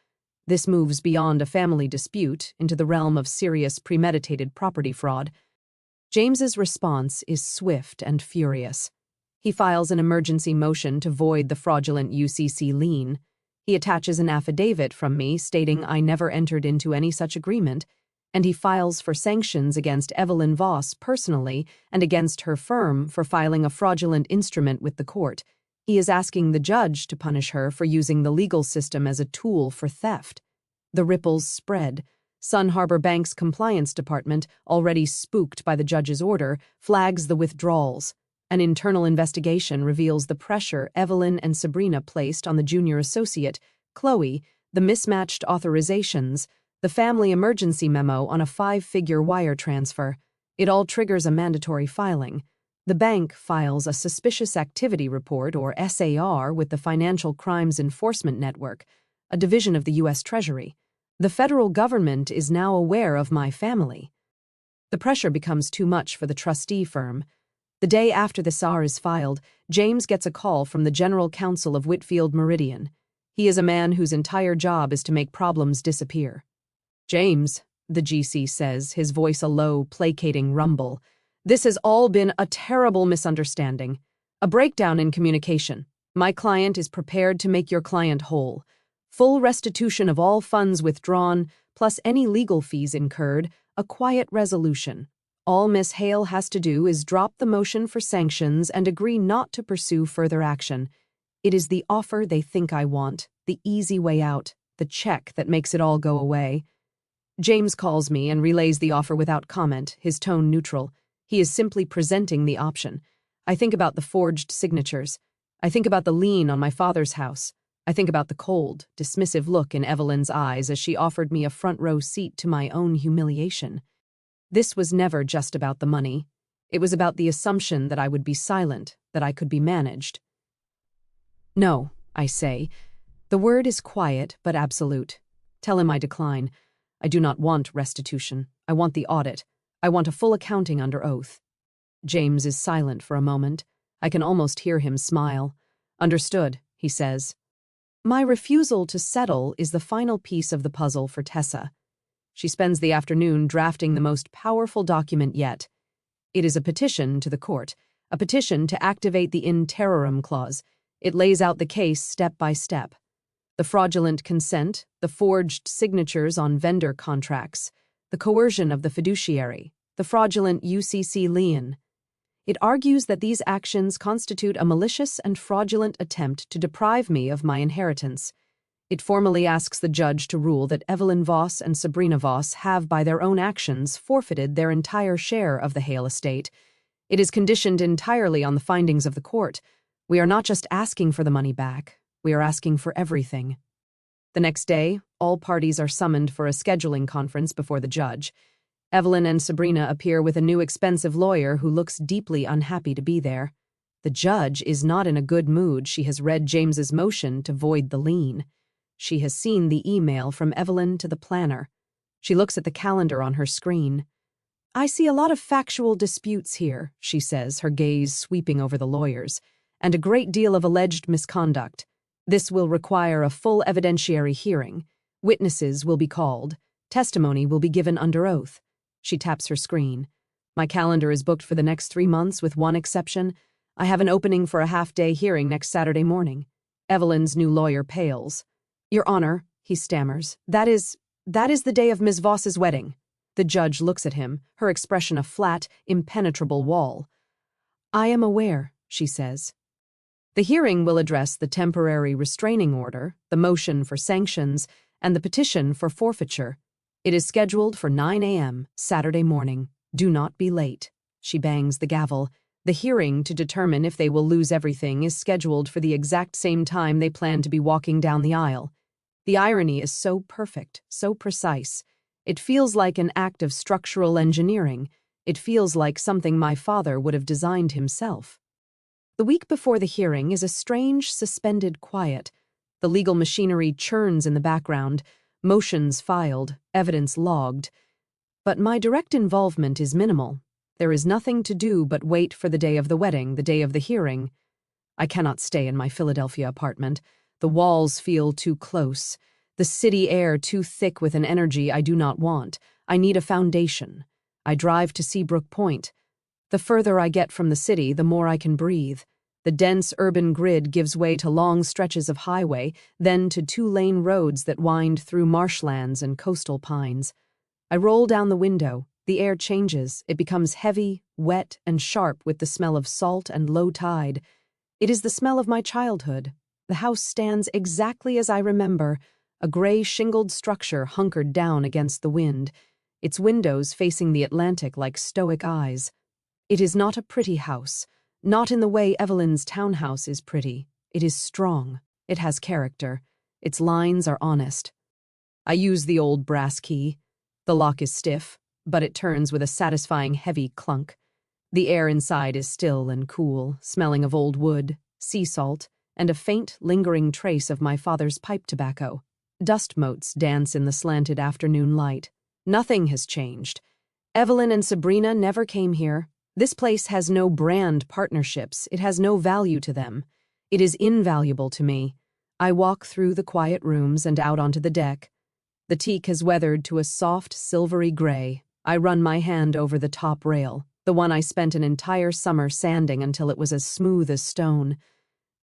Speaker 1: This moves beyond a family dispute into the realm of serious premeditated property fraud. James's response is swift and furious. He files an emergency motion to void the fraudulent UCC lien. He attaches an affidavit from me stating I never entered into any such agreement, and he files for sanctions against Evelyn Voss personally and against her firm for filing a fraudulent instrument with the court. He is asking the judge to punish her for using the legal system as a tool for theft. The ripples spread. Sun Harbor Bank's compliance department, already spooked by the judge's order, flags the withdrawals. An internal investigation reveals the pressure Evelyn and Sabrina placed on the junior associate, Chloe, the mismatched authorizations, the family emergency memo on a 5-figure wire transfer. It all triggers a mandatory filing. The bank files a suspicious activity report, or SAR, with the Financial Crimes Enforcement Network, a division of the U.S. Treasury. The federal government is now aware of my family. The pressure becomes too much for the trustee firm. The day after the SAR is filed, James gets a call from the general counsel of Whitfield Meridian. He is a man whose entire job is to make problems disappear. "James," the GC says, his voice a low, placating rumble, "this has all been a terrible misunderstanding. A breakdown in communication. My client is prepared to make your client whole. Full restitution of all funds withdrawn, plus any legal fees incurred, a quiet resolution. All Miss Hale has to do is drop the motion for sanctions and agree not to pursue further action. It is the offer they think I want, the easy way out, the check that makes it all go away." James calls me and relays the offer without comment, his tone neutral. He is simply presenting the option. I think about the forged signatures. I think about the lien on my father's house. I think about the cold, dismissive look in Evelyn's eyes as she offered me a front-row seat to my own humiliation. This was never just about the money. It was about the assumption that I would be silent, that I could be managed. "No," I say. The word is quiet but absolute. Tell him I decline. I do not want restitution. I want the audit. I want a full accounting under oath. James is silent for a moment. I can almost hear him smile. "Understood," he says. My refusal to settle is the final piece of the puzzle for Tessa. She spends the afternoon drafting the most powerful document yet. It is a petition to the court, a petition to activate the in terrorem clause. It lays out the case step by step. The fraudulent consent, the forged signatures on vendor contracts, the coercion of the fiduciary, the fraudulent UCC lien. It argues that these actions constitute a malicious and fraudulent attempt to deprive me of my inheritance. It formally asks the judge to rule that Evelyn Voss and Sabrina Voss have, by their own actions, forfeited their entire share of the Hale estate. It is conditioned entirely on the findings of the court. We are not just asking for the money back, we are asking for everything. The next day, all parties are summoned for a scheduling conference before the judge. Evelyn and Sabrina appear with a new expensive lawyer who looks deeply unhappy to be there. The judge is not in a good mood. She has read James's motion to void the lien. She has seen the email from Evelyn to the planner. She looks at the calendar on her screen. "I see a lot of factual disputes here," she says, her gaze sweeping over the lawyers, "and a great deal of alleged misconduct. This will require a full evidentiary hearing. Witnesses will be called. Testimony will be given under oath." She taps her screen. "My calendar is booked for the next 3 months, with one exception. I have an opening for a half-day hearing next Saturday morning." Evelyn's new lawyer pales. "Your Honor," he stammers, that is the day of Ms. Voss's wedding." The judge looks at him, her expression a flat, impenetrable wall. "I am aware," she says. The hearing will address the temporary restraining order, the motion for sanctions, and the petition for forfeiture. It is scheduled for 9 a.m. Saturday morning. Do not be late. She bangs the gavel. The hearing to determine if they will lose everything is scheduled for the exact same time they plan to be walking down the aisle. The irony is so perfect, so precise. It feels like an act of structural engineering. It feels like something my father would have designed himself. The week before the hearing is a strange, suspended quiet. The legal machinery churns in the background, motions filed, evidence logged. But my direct involvement is minimal. There is nothing to do but wait for the day of the wedding, the day of the hearing. I cannot stay in my Philadelphia apartment. The walls feel too close. The city air too thick with an energy I do not want. I need a foundation. I drive to Seabrook Point. The further I get from the city, the more I can breathe. The dense urban grid gives way to long stretches of highway, then to 2-lane roads that wind through marshlands and coastal pines. I roll down the window. The air changes. It becomes heavy, wet, and sharp with the smell of salt and low tide. It is the smell of my childhood. The house stands exactly as I remember, a gray shingled structure hunkered down against the wind, its windows facing the Atlantic like stoic eyes. It is not a pretty house, not in the way Evelyn's townhouse is pretty. It is strong. It has character. Its lines are honest. I use the old brass key. The lock is stiff, but it turns with a satisfying heavy clunk. The air inside is still and cool, smelling of old wood, sea salt, and a faint, lingering trace of my father's pipe tobacco. Dust motes dance in the slanted afternoon light. Nothing has changed. Evelyn and Sabrina never came here. This place has no brand partnerships. It has no value to them. It is invaluable to me. I walk through the quiet rooms and out onto the deck. The teak has weathered to a soft, silvery gray. I run my hand over the top rail, the one I spent an entire summer sanding until it was as smooth as stone.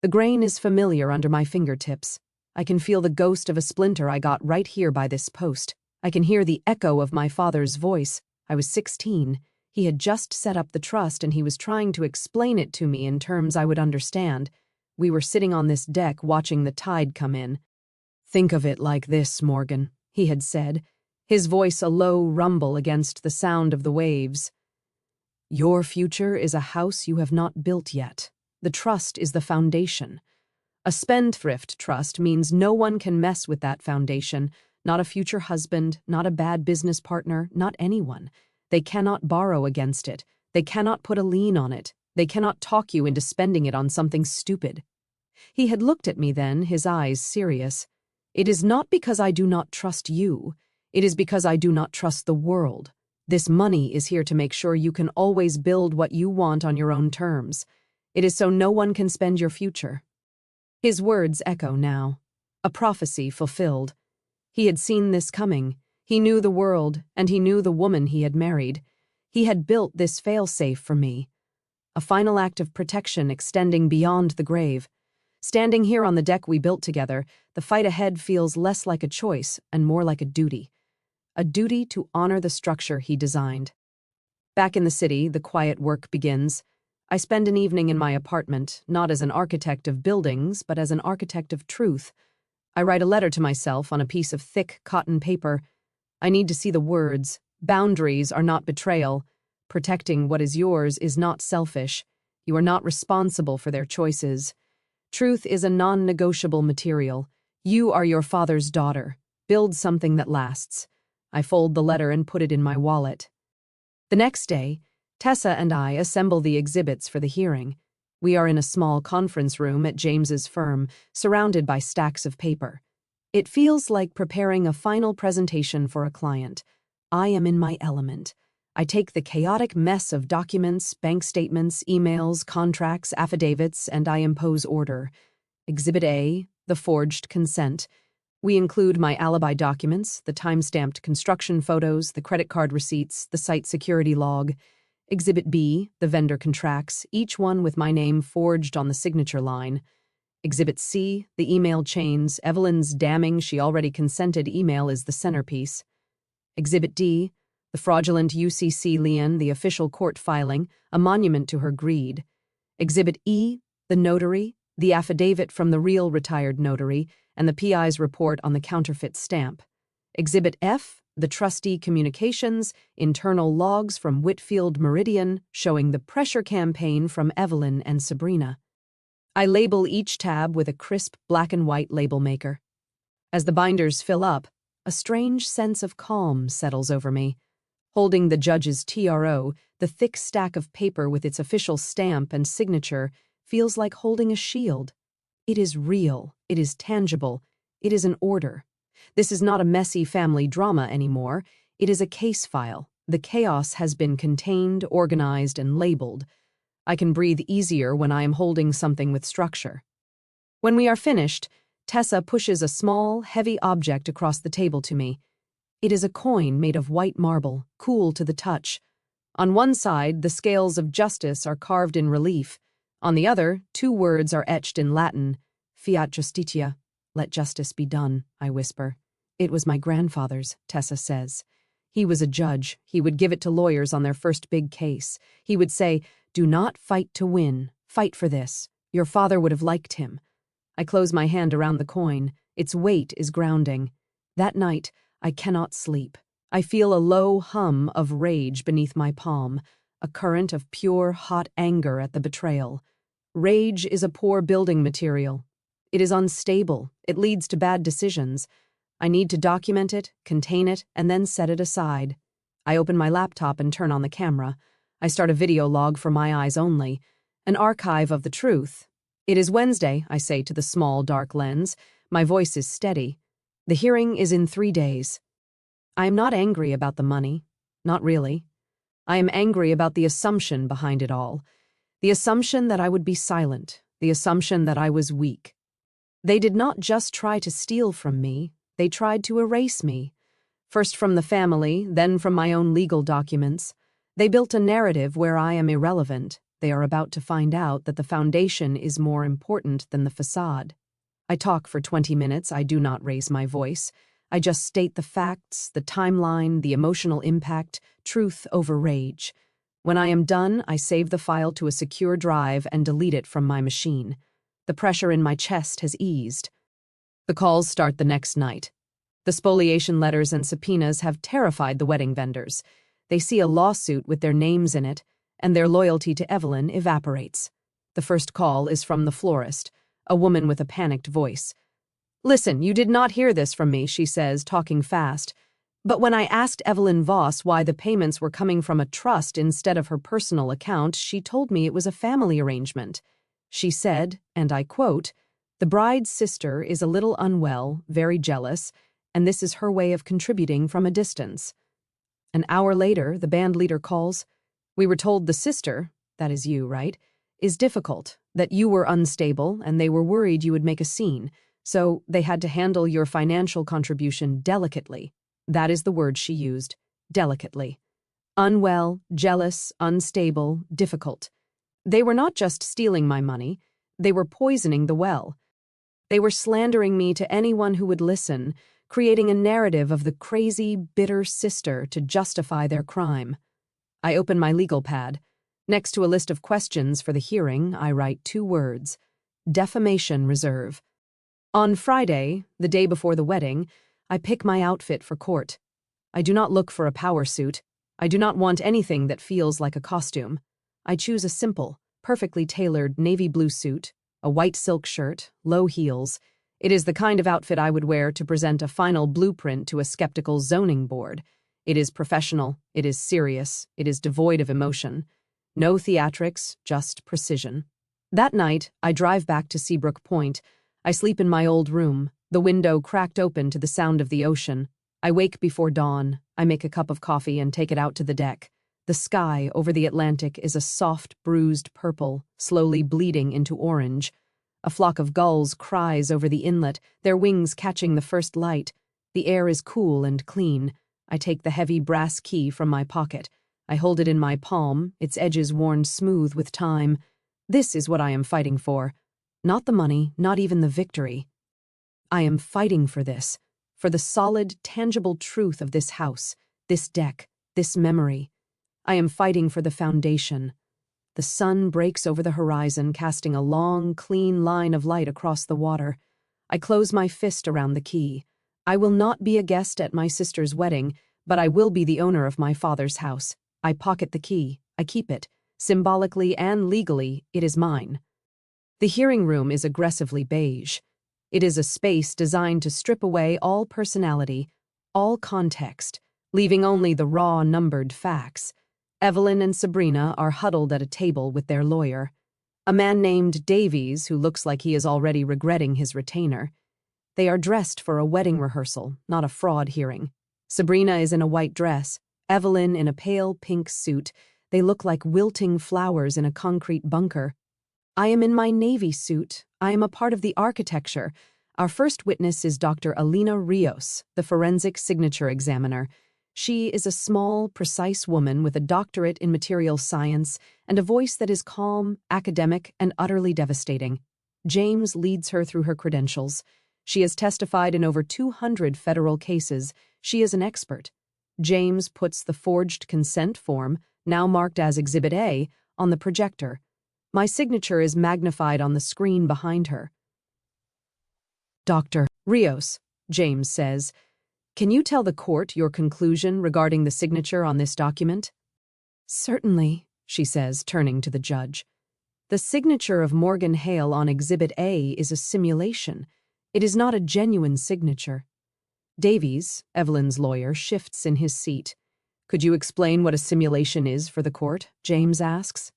Speaker 1: The grain is familiar under my fingertips. I can feel the ghost of a splinter I got right here by this post. I can hear the echo of my father's voice. I was 16. He had just set up the trust and he was trying to explain it to me in terms I would understand. We were sitting on this deck watching the tide come in. "Think of it like this, Morgan," he had said, his voice a low rumble against the sound of the waves. "Your future is a house you have not built yet. The trust is the foundation. A spendthrift trust means no one can mess with that foundation, not a future husband, not a bad business partner, not anyone. They cannot borrow against it. They cannot put a lien on it. They cannot talk you into spending it on something stupid." He had looked at me then, his eyes serious. "It is not because I do not trust you. It is because I do not trust the world. This money is here to make sure you can always build what you want on your own terms. It is so no one can spend your future." His words echo now. A prophecy fulfilled. He had seen this coming. He knew the world, and he knew the woman he had married. He had built this fail-safe for me, a final act of protection extending beyond the grave. Standing here on the deck we built together, the fight ahead feels less like a choice and more like a duty to honor the structure he designed. Back in the city, the quiet work begins. I spend an evening in my apartment, not as an architect of buildings, but as an architect of truth. I write a letter to myself on a piece of thick cotton paper. I need to see the words. Boundaries are not betrayal. Protecting what is yours is not selfish. You are not responsible for their choices. Truth is a non-negotiable material. You are your father's daughter. Build something that lasts. I fold the letter and put it in my wallet. The next day, Tessa and I assemble the exhibits for the hearing. We are in a small conference room at James's firm, surrounded by stacks of paper. It feels like preparing a final presentation for a client. I am in my element. I take the chaotic mess of documents, bank statements, emails, contracts, affidavits, and I impose order. Exhibit A, the forged consent. We include my alibi documents, the time-stamped construction photos, the credit card receipts, the site security log. Exhibit B, the vendor contracts, each one with my name forged on the signature line. Exhibit C, the email chains. Evelyn's damning she already consented email is the centerpiece. Exhibit D, the fraudulent UCC lien, the official court filing, a monument to her greed. Exhibit E, the notary, the affidavit from the real retired notary, and the PI's report on the counterfeit stamp. Exhibit F, the trustee communications, internal logs from Whitfield Meridian showing the pressure campaign from Evelyn and Sabrina. I label each tab with a crisp black and white label maker. As the binders fill up, a strange sense of calm settles over me. Holding the judge's TRO, the thick stack of paper with its official stamp and signature feels like holding a shield. It is real, it is tangible, it is an order. This is not a messy family drama anymore. It is a case file. The chaos has been contained, organized, and labeled. I can breathe easier when I am holding something with structure. When we are finished, Tessa pushes a small, heavy object across the table to me. It is a coin made of white marble, cool to the touch. On one side, the scales of justice are carved in relief. On the other, 2 words are etched in Latin, fiat justitia, let justice be done, I whisper. It was my grandfather's, Tessa says. He was a judge. He would give it to lawyers on their first big case. He would say, do not fight to win. Fight for this. Your father would have liked him. I close my hand around the coin. Its weight is grounding. That night, I cannot sleep. I feel a low hum of rage beneath my palm, a current of pure, hot anger at the betrayal. Rage is a poor building material. It is unstable. It leads to bad decisions. I need to document it, contain it, and then set it aside. I open my laptop and turn on the camera. I start a video log for my eyes only, an archive of the truth. It is Wednesday, I say to the small, dark lens. My voice is steady. The hearing is in 3 days. I am not angry about the money. Not really. I am angry about the assumption behind it all. The assumption that I would be silent. The assumption that I was weak. They did not just try to steal from me. They tried to erase me. First from the family, then from my own legal documents. They built a narrative where I am irrelevant. They are about to find out that the foundation is more important than the facade. I talk for 20 minutes. I do not raise my voice. I just state the facts, the timeline, the emotional impact, truth over rage. When I am done, I save the file to a secure drive and delete it from my machine. The pressure in my chest has eased. The calls start the next night. The spoliation letters and subpoenas have terrified the wedding vendors. They see a lawsuit with their names in it, and their loyalty to Evelyn evaporates. The first call is from the florist, a woman with a panicked voice. Listen, you did not hear this from me, she says, talking fast. But when I asked Evelyn Voss why the payments were coming from a trust instead of her personal account, she told me it was a family arrangement. She said, and I quote, "The bride's sister is a little unwell, very jealous, and this is her way of contributing from a distance." An hour later, the band leader calls. "We were told the sister, that is you, right, is difficult, that you were unstable, and they were worried you would make a scene, so they had to handle your financial contribution delicately." That is the word she used, delicately. Unwell, jealous, unstable, difficult. They were not just stealing my money, they were poisoning the well. They were slandering me to anyone who would listen, creating a narrative of the crazy, bitter sister to justify their crime. I open my legal pad. Next to a list of questions for the hearing, I write 2 words: defamation reserve. On Friday, the day before the wedding, I pick my outfit for court. I do not look for a power suit. I do not want anything that feels like a costume. I choose a simple, perfectly tailored navy blue suit, a white silk shirt, low heels. It is the kind of outfit I would wear to present a final blueprint to a skeptical zoning board. It is professional, it is serious, it is devoid of emotion. No theatrics, just precision. That night, I drive back to Seabrook Point. I sleep in my old room, the window cracked open to the sound of the ocean. I wake before dawn. I make a cup of coffee and take it out to the deck. The sky over the Atlantic is a soft, bruised purple, slowly bleeding into orange. A flock of gulls cries over the inlet, their wings catching the first light. The air is cool and clean. I take the heavy brass key from my pocket. I hold it in my palm, its edges worn smooth with time. This is what I am fighting for. Not the money, not even the victory. I am fighting for this, for the solid, tangible truth of this house, this deck, this memory. I am fighting for the foundation. The sun breaks over the horizon, casting a long, clean line of light across the water. I close my fist around the key. I will not be a guest at my sister's wedding, but I will be the owner of my father's house. I pocket the key. I keep it. Symbolically and legally, it is mine. The hearing room is aggressively beige. It is a space designed to strip away all personality, all context, leaving only the raw, numbered facts. Evelyn and Sabrina are huddled at a table with their lawyer. A man named Davies, who looks like he is already regretting his retainer. They are dressed for a wedding rehearsal, not a fraud hearing. Sabrina is in a white dress, Evelyn in a pale pink suit. They look like wilting flowers in a concrete bunker. I am in my navy suit. I am a part of the architecture. Our first witness is Dr. Alina Rios, the forensic signature examiner. She is a small, precise woman with a doctorate in material science and a voice that is calm, academic, and utterly devastating. James leads her through her credentials. She has testified in over 200 federal cases. She is an expert. James puts the forged consent form, now marked as Exhibit A, on the projector. My signature is magnified on the screen behind her. Dr. Rios, James says, can you tell the court your conclusion regarding the signature on this document? Certainly, she says, turning to the judge. The signature of Morgan Hale on Exhibit A is a simulation. It is not a genuine signature. Davies, Evelyn's lawyer, shifts in his seat. Could you explain what a simulation is for the court? James asks.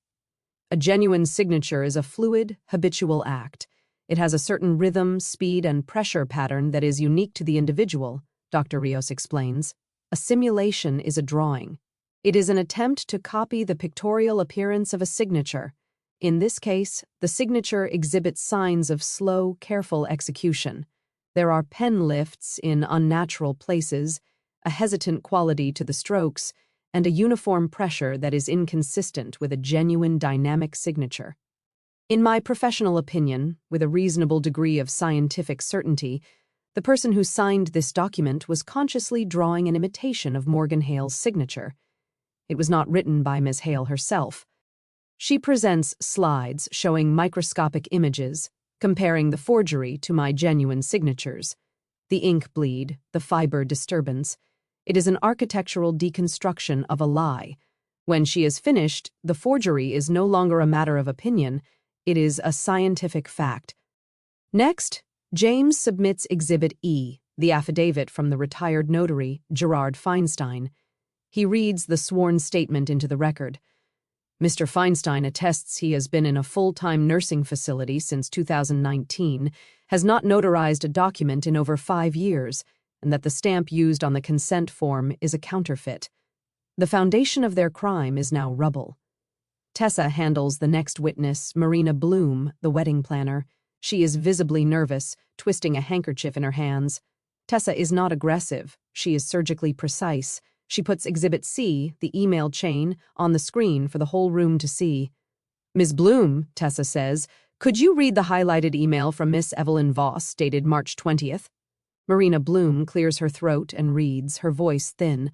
Speaker 1: A genuine signature is a fluid, habitual act. It has a certain rhythm, speed, and pressure pattern that is unique to the individual, Dr. Rios explains. A simulation is a drawing. It is an attempt to copy the pictorial appearance of a signature. In this case, the signature exhibits signs of slow, careful execution. There are pen lifts in unnatural places, a hesitant quality to the strokes, and a uniform pressure that is inconsistent with a genuine dynamic signature. In my professional opinion, with a reasonable degree of scientific certainty, the person who signed this document was consciously drawing an imitation of Morgan Hale's signature. It was not written by Ms. Hale herself. She presents slides showing microscopic images, comparing the forgery to my genuine signatures. The ink bleed, the fiber disturbance. It is an architectural deconstruction of a lie. When she is finished, the forgery is no longer a matter of opinion. It is a scientific fact. Next, James submits Exhibit E, the affidavit from the retired notary, Gerard Feinstein. He reads the sworn statement into the record. Mr. Feinstein attests he has been in a full-time nursing facility since 2019, has not notarized a document in over 5 years, and that the stamp used on the consent form is a counterfeit. The foundation of their crime is now rubble. Tessa handles the next witness, Marina Bloom, the wedding planner. She is visibly nervous, twisting a handkerchief in her hands. Tessa is not aggressive. She is surgically precise. She puts Exhibit C, the email chain, on the screen for the whole room to see. "Ms. Bloom," Tessa says, "could you read the highlighted email from Miss Evelyn Voss, dated March 20th? Marina Bloom clears her throat and reads, her voice thin.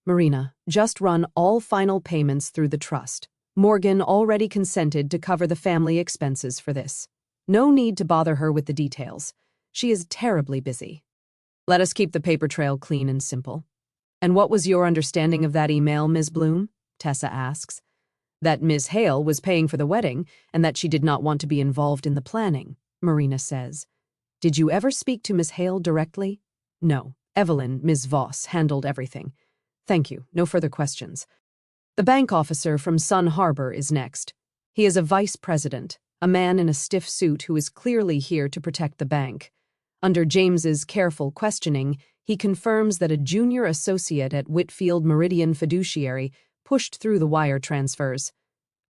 Speaker 1: "Marina, just run all final payments through the trust. Morgan already consented to cover the family expenses for this. No need to bother her with the details. She is terribly busy. Let us keep the paper trail clean and simple." "And what was your understanding of that email, Ms. Bloom?" Tessa asks. "That Ms. Hale was paying for the wedding and that she did not want to be involved in the planning," Marina says. "Did you ever speak to Ms. Hale directly?" "No. Evelyn, Ms. Voss, handled everything." "Thank you. No further questions." The bank officer from Sun Harbor is next. He is a vice president, a man in a stiff suit who is clearly here to protect the bank. Under James's careful questioning, he confirms that a junior associate at Whitfield Meridian Fiduciary pushed through the wire transfers.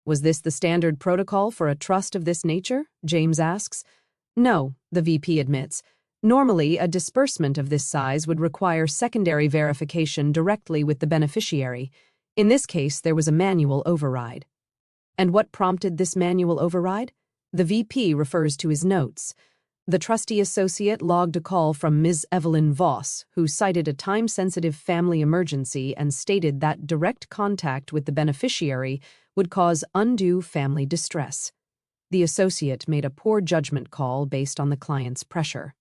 Speaker 1: "Was this the standard protocol for a trust of this nature?" James asks. "No," the VP admits. "Normally, a disbursement of this size would require secondary verification directly with the beneficiary. In this case, there was a manual override." "And what prompted this manual override?" The VP refers to his notes. The trustee associate logged a call from Ms. Evelyn Voss, who cited a time-sensitive family emergency and stated that direct contact with the beneficiary would cause undue family distress. The associate made a poor judgment call based on the client's pressure.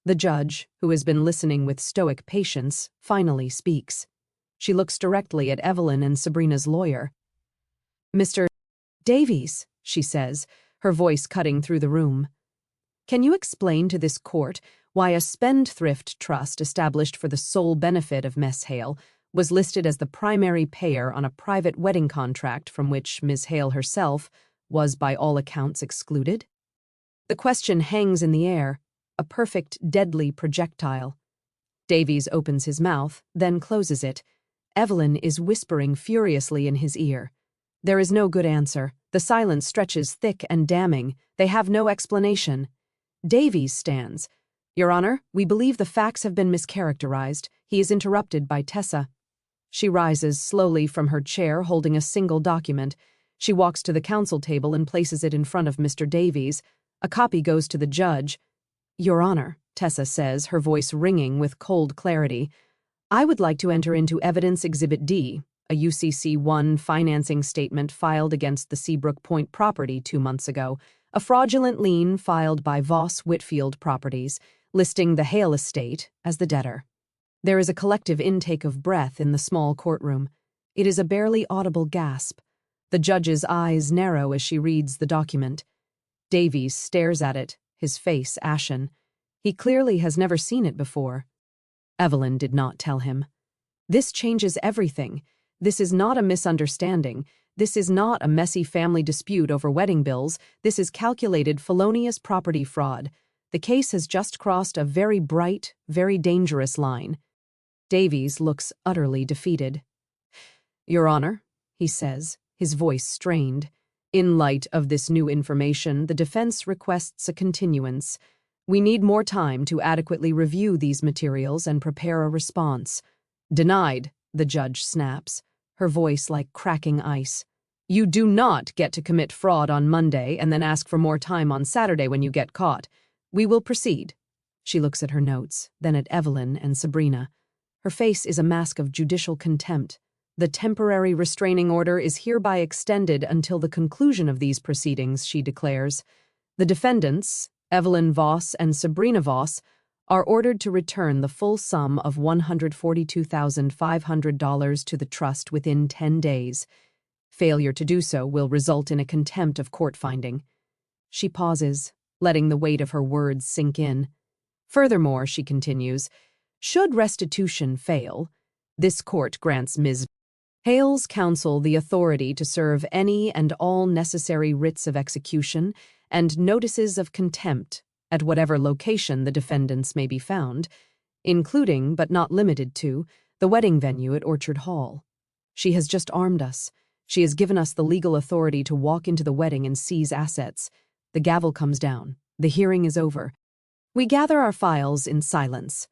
Speaker 1: The judge, who has been listening with stoic patience, finally speaks. She looks directly at Evelyn and Sabrina's lawyer. "Mr. Davies," she says, her voice cutting through the room. "Can you explain to this court why a spendthrift trust established for the sole benefit of Miss Hale was listed as the primary payer on a private wedding contract from which Ms. Hale herself was by all accounts excluded?" The question hangs in the air, a perfect, deadly projectile. Davies opens his mouth, then closes it. Evelyn is whispering furiously in his ear. There is no good answer. The silence stretches thick and damning. They have no explanation. Davies stands. "Your Honor, we believe the facts have been mischaracterized." He is interrupted by Tessa. She rises slowly from her chair, holding a single document. She walks to the counsel table and places it in front of Mr. Davies. A copy goes to the judge. "Your Honor," Tessa says, her voice ringing with cold clarity, "I would like to enter into evidence Exhibit D, a UCC-1 financing statement filed against the Seabrook Point property 2 months ago, a fraudulent lien filed by Voss Whitfield Properties, listing the Hale estate as the debtor." There is a collective intake of breath in the small courtroom. It is a barely audible gasp. The judge's eyes narrow as she reads the document. Davies stares at it, his face ashen. He clearly has never seen it before. Evelyn did not tell him. This changes everything. This is not a misunderstanding. This is not a messy family dispute over wedding bills. This is calculated felonious property fraud. The case has just crossed a very bright, very dangerous line. Davies looks utterly defeated. "Your Honor," he says, his voice strained. "In light of this new information, the defense requests a continuance. We need more time to adequately review these materials and prepare a response." "Denied," the judge snaps, her voice like cracking ice. "You do not get to commit fraud on Monday and then ask for more time on Saturday when you get caught. We will proceed." She looks at her notes, then at Evelyn and Sabrina. Her face is a mask of judicial contempt. "The temporary restraining order is hereby extended until the conclusion of these proceedings," she declares. "The defendants, Evelyn Voss and Sabrina Voss, are ordered to return the full sum of $142,500 to the trust within 10 days. Failure to do so will result in a contempt of court finding." She pauses, letting the weight of her words sink in. "Furthermore," she continues, "should restitution fail, this court grants Ms. Hale's counsel the authority to serve any and all necessary writs of execution and notices of contempt at whatever location the defendants may be found, including, but not limited to, the wedding venue at Orchard Hall. She has just armed us. She has given us the legal authority to walk into the wedding and seize assets. The gavel comes down. The hearing is over. We gather our files in silence.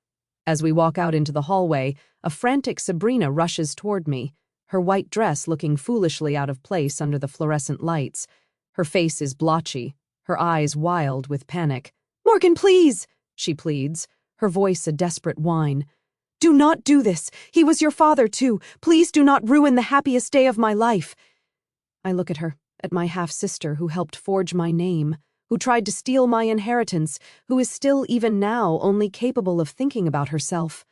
Speaker 1: As we walk out into the hallway, a frantic Sabrina rushes toward me, her white dress looking foolishly out of place under the fluorescent lights. Her face is blotchy, her eyes wild with panic. "Morgan, please!" she pleads, her voice a desperate whine. "Do not do this. He was your father, too. Please do not ruin the happiest day of my life." I look at her, at my half-sister who helped forge my name, who tried to steal my inheritance, who is still even now only capable of thinking about herself.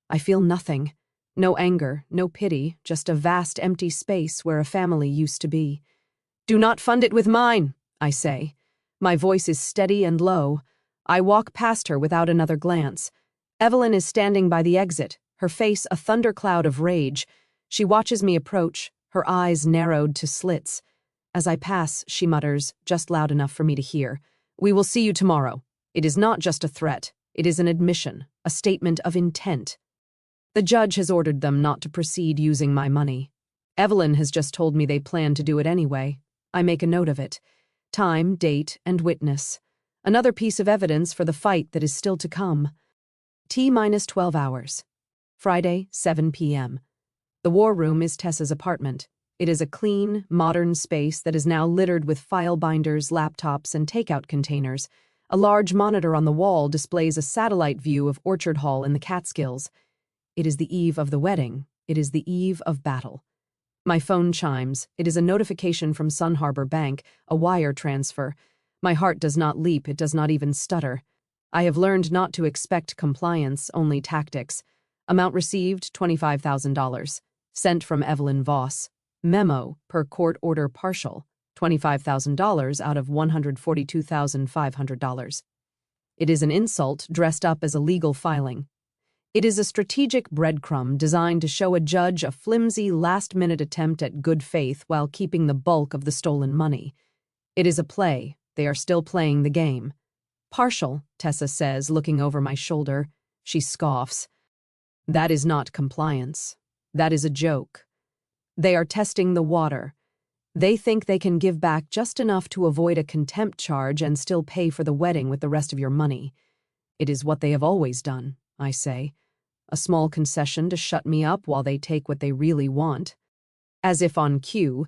Speaker 1: I feel nothing. No anger, no pity, just a vast empty space where a family used to be. "Do not fund it with mine," I say. My voice is steady and low. I walk past her without another glance. Evelyn is standing by the exit, her face a thundercloud of rage. She watches me approach, her eyes narrowed to slits. As I pass, she mutters, just loud enough for me to hear, "We will see you tomorrow. It is not just a threat. It is an admission, a statement of intent." The judge has ordered them not to proceed using my money. Evelyn has just told me they plan to do it anyway. I make a note of it. Time, date, and witness. Another piece of evidence for the fight that is still to come. T-minus 12 hours. Friday, 7 p.m. The war room is Tessa's apartment. It is a clean, modern space that is now littered with file binders, laptops, and takeout containers. A large monitor on the wall displays a satellite view of Orchard Hall in the Catskills. It is the eve of the wedding. It is the eve of battle. My phone chimes. It is a notification from Sun Harbor Bank, a wire transfer. My heart does not leap, it does not even stutter. I have learned not to expect compliance, only tactics. Amount received, $25,000. Sent from Evelyn Voss. Memo, per court order partial, $25,000 out of $142,500. It is an insult dressed up as a legal filing. It is a strategic breadcrumb designed to show a judge a flimsy last-minute attempt at good faith while keeping the bulk of the stolen money. It is a play. They are still playing the game. "Partial," Tessa says, looking over my shoulder. She scoffs. "That is not compliance. That is a joke. They are testing the water. They think they can give back just enough to avoid a contempt charge and still pay for the wedding with the rest of your money. It is what they have always done," I say. A small concession to shut me up while they take what they really want. As if on cue,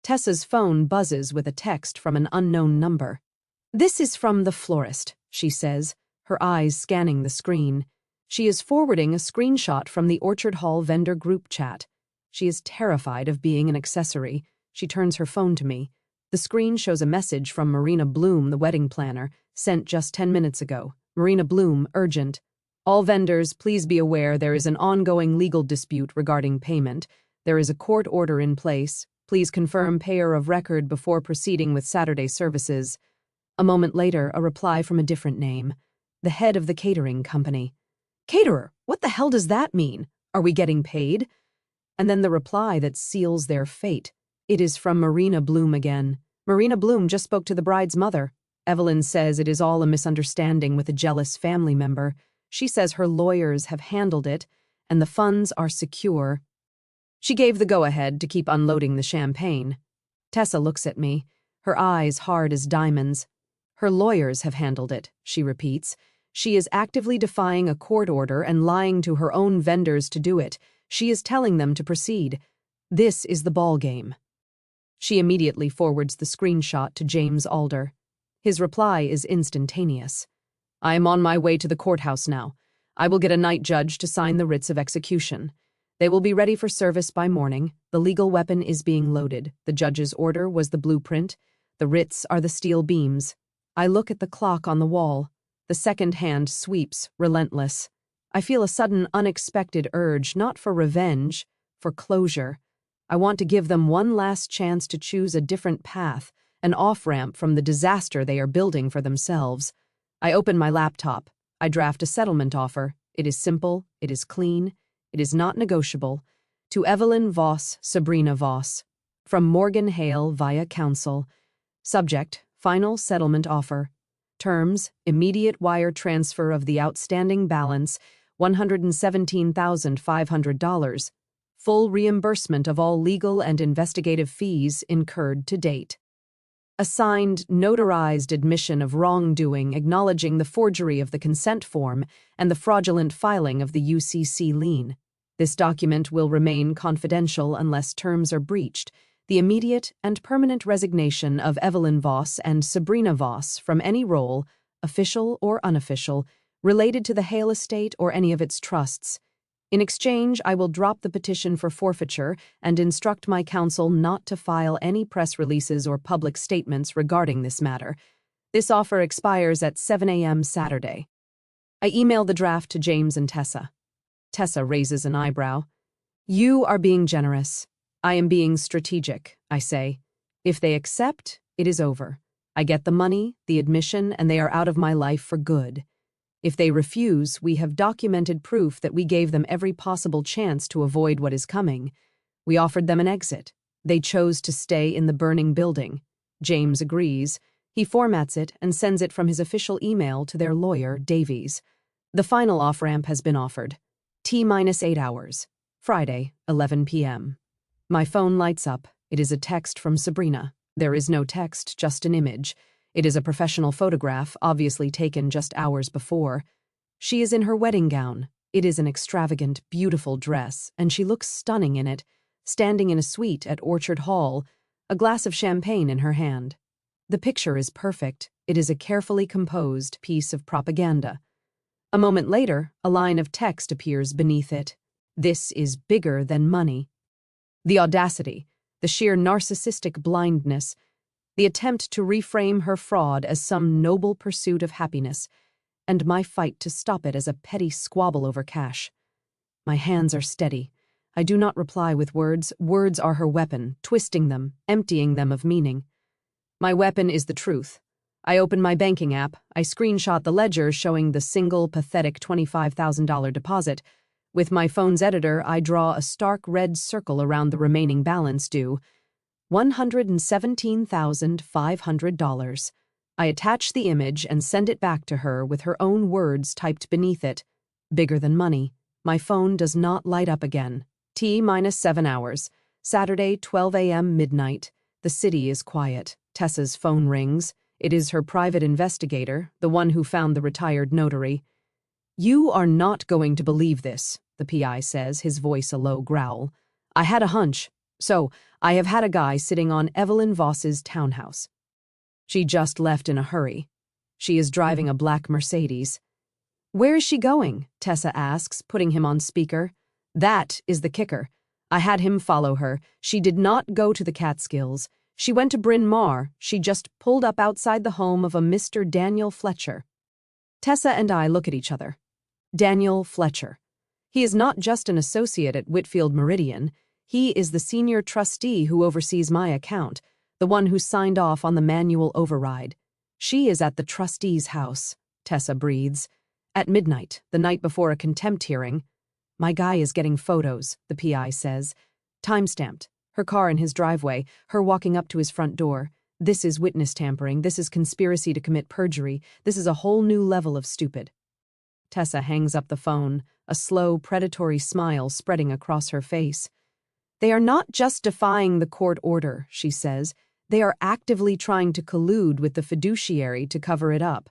Speaker 1: Tessa's phone buzzes with a text from an unknown number. "This is from the florist," she says, her eyes scanning the screen. She is forwarding a screenshot from the Orchard Hall vendor group chat. She is terrified of being an accessory. She turns her phone to me. The screen shows a message from Marina Bloom, the wedding planner, sent just 10 minutes ago. Marina Bloom, urgent. "All vendors, please be aware there is an ongoing legal dispute regarding payment. There is a court order in place. Please confirm payer of record before proceeding with Saturday services." A moment later, a reply from a different name. The head of the catering company. "Caterer, what the hell does that mean? Are we getting paid?" And then the reply that seals their fate. It is from Marina Bloom again. Marina Bloom just spoke to the bride's mother. Evelyn says it is all a misunderstanding with a jealous family member. She says her lawyers have handled it, and the funds are secure. She gave the go-ahead to keep unloading the champagne. Tessa looks at me, her eyes hard as diamonds. "Her lawyers have handled it," she repeats. She is actively defying a court order and lying to her own vendors to do it. She is telling them to proceed. This is the ball game. She immediately forwards the screenshot to James Alder. His reply is instantaneous. "I am on my way to the courthouse now. I will get a night judge to sign the writs of execution. They will be ready for service by morning. The legal weapon is being loaded. The judge's order was the blueprint. The writs are the steel beams." I look at the clock on the wall. The second hand sweeps, relentless. I feel a sudden, unexpected urge, not for revenge, for closure. I want to give them one last chance to choose a different path, an off-ramp from the disaster they are building for themselves. I open my laptop. I draft a settlement offer. It is simple. It is clean. It is not negotiable. To Evelyn Voss, Sabrina Voss. From Morgan Hale via counsel. Subject, final settlement offer. Terms, immediate wire transfer of the outstanding balance, $117,500. Full reimbursement of all legal and investigative fees incurred to date. A signed, notarized admission of wrongdoing acknowledging the forgery of the consent form and the fraudulent filing of the UCC lien. This document will remain confidential unless terms are breached. The immediate and permanent resignation of Evelyn Voss and Sabrina Voss from any role, official or unofficial, related to the Hale estate or any of its trusts. In exchange, I will drop the petition for forfeiture and instruct my counsel not to file any press releases or public statements regarding this matter. This offer expires at 7 a.m. Saturday. I email the draft to James and Tessa. Tessa raises an eyebrow. You are being generous. I am being strategic, I say. If they accept, it is over. I get the money, the admission, and they are out of my life for good. If they refuse, we have documented proof that we gave them every possible chance to avoid what is coming. We offered them an exit. They chose to stay in the burning building. James agrees. He formats it and sends it from his official email to their lawyer, Davies. The final off-ramp has been offered. T-8 hours. Friday, 11 p.m. My phone lights up. It is a text from Sabrina. There is no text, just an image. It is a professional photograph, obviously taken just hours before. She is in her wedding gown. It is an extravagant, beautiful dress, and she looks stunning in it, standing in a suite at Orchard Hall, a glass of champagne in her hand. The picture is perfect. It is a carefully composed piece of propaganda. A moment later, a line of text appears beneath it. This is bigger than money. The audacity, the sheer narcissistic blindness, the attempt to reframe her fraud as some noble pursuit of happiness, and my fight to stop it as a petty squabble over cash. My hands are steady. I do not reply with words. Words are her weapon, twisting them, emptying them of meaning. My weapon is the truth. I open my banking app. I screenshot the ledger showing the single, pathetic $25,000 deposit. With my phone's editor, I draw a stark red circle around the remaining balance due, $117,500. I attach the image and send it back to her with her own words typed beneath it. Bigger than money. My phone does not light up again. T-7 hours. Saturday, 12 a.m. midnight. The city is quiet. Tessa's phone rings. It is her private investigator, the one who found the retired notary. You are not going to believe this, the PI says, his voice a low growl. I had a hunch. So, I have had a guy sitting on Evelyn Voss's townhouse. She just left in a hurry. She is driving a black Mercedes. Where is she going? Tessa asks, putting him on speaker. That is the kicker. I had him follow her. She did not go to the Catskills. She went to Bryn Mawr. She just pulled up outside the home of a Mr. Daniel Fletcher. Tessa and I look at each other. Daniel Fletcher. He is not just an associate at Whitfield Meridian. He is the senior trustee who oversees my account, the one who signed off on the manual override. She is at the trustee's house, Tessa breathes. At midnight, the night before a contempt hearing. My guy is getting photos, the PI says. Time-stamped. Her car in his driveway, her walking up to his front door. This is witness tampering. This is conspiracy to commit perjury. This is a whole new level of stupid. Tessa hangs up the phone, a slow, predatory smile spreading across her face. They are not just defying the court order, she says. They are actively trying to collude with the fiduciary to cover it up.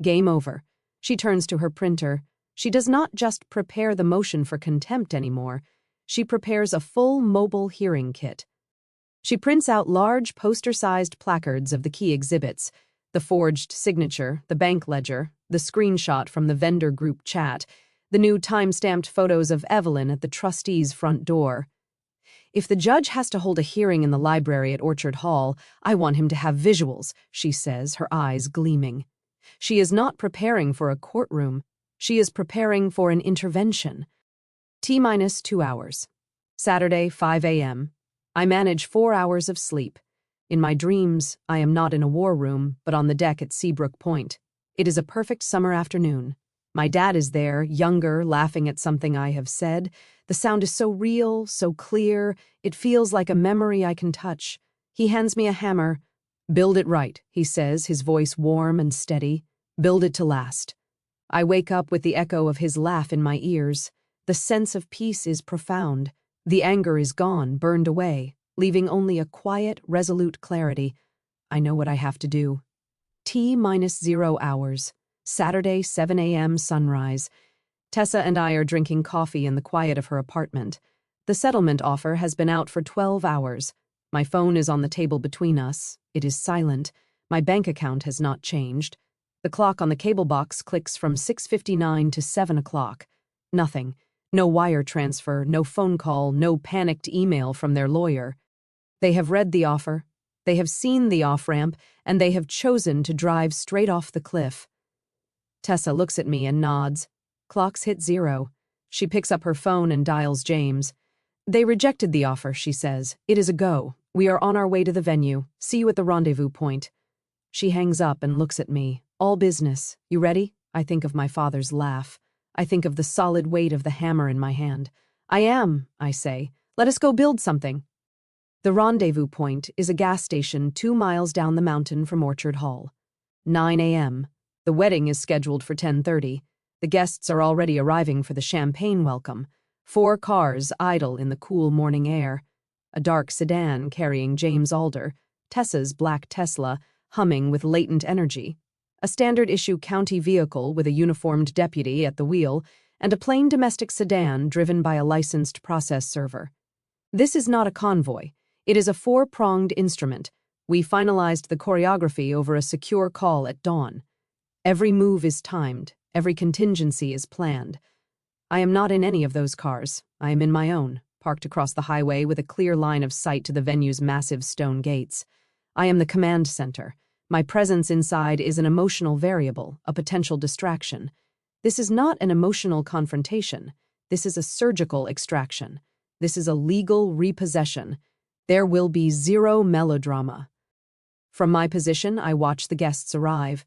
Speaker 1: Game over. She turns to her printer. She does not just prepare the motion for contempt anymore. She prepares a full mobile hearing kit. She prints out large poster-sized placards of the key exhibits, the forged signature, the bank ledger, the screenshot from the vendor group chat, the new time-stamped photos of Evelyn at the trustee's front door. If the judge has to hold a hearing in the library at Orchard Hall, I want him to have visuals, she says, her eyes gleaming. She is not preparing for a courtroom. She is preparing for an intervention. T-2 hours. Saturday, 5 a.m. I manage 4 hours of sleep. In my dreams, I am not in a war room, but on the deck at Seabrook Point. It is a perfect summer afternoon. My dad is there, younger, laughing at something I have said. The sound is so real, so clear, it feels like a memory I can touch. He hands me a hammer. Build it right, he says, his voice warm and steady. Build it to last. I wake up with the echo of his laugh in my ears. The sense of peace is profound. The anger is gone, burned away, leaving only a quiet, resolute clarity. I know what I have to do. T minus 0 hours. Saturday, 7 a.m. sunrise. Tessa and I are drinking coffee in the quiet of her apartment. The settlement offer has been out for 12 hours. My phone is on the table between us. It is silent. My bank account has not changed. The clock on the cable box clicks from 6:59 to 7 o'clock. Nothing. No wire transfer, no phone call, no panicked email from their lawyer. They have read the offer. They have seen the off-ramp, and they have chosen to drive straight off the cliff. Tessa looks at me and nods. Clocks hit 0. She picks up her phone and dials James. They rejected the offer, she says. It is a go. We are on our way to the venue. See you at the rendezvous point. She hangs up and looks at me. All business. You ready? I think of my father's laugh. I think of the solid weight of the hammer in my hand. I am, I say. Let us go build something. The rendezvous point is a gas station 2 miles down the mountain from Orchard Hall. 9 a.m. The wedding is scheduled for 10:30. The guests are already arriving for the champagne welcome. 4 cars idle in the cool morning air. A dark sedan carrying James Alder, Tessa's black Tesla, humming with latent energy. A standard-issue county vehicle with a uniformed deputy at the wheel, and a plain domestic sedan driven by a licensed process server. This is not a convoy. It is a 4-pronged instrument. We finalized the choreography over a secure call at dawn. Every move is timed. Every contingency is planned. I am not in any of those cars. I am in my own, parked across the highway with a clear line of sight to the venue's massive stone gates. I am the command center. My presence inside is an emotional variable, a potential distraction. This is not an emotional confrontation. This is a surgical extraction. This is a legal repossession. There will be 0 melodrama. From my position, I watch the guests arrive.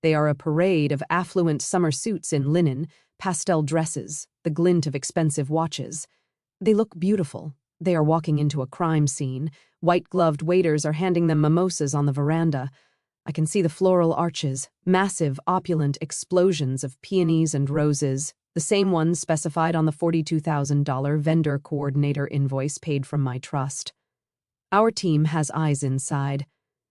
Speaker 1: They are a parade of affluent summer suits in linen, pastel dresses, the glint of expensive watches. They look beautiful. They are walking into a crime scene. White-gloved waiters are handing them mimosas on the veranda. I can see the floral arches, massive, opulent explosions of peonies and roses, the same ones specified on the $42,000 vendor coordinator invoice paid from my trust. Our team has eyes inside.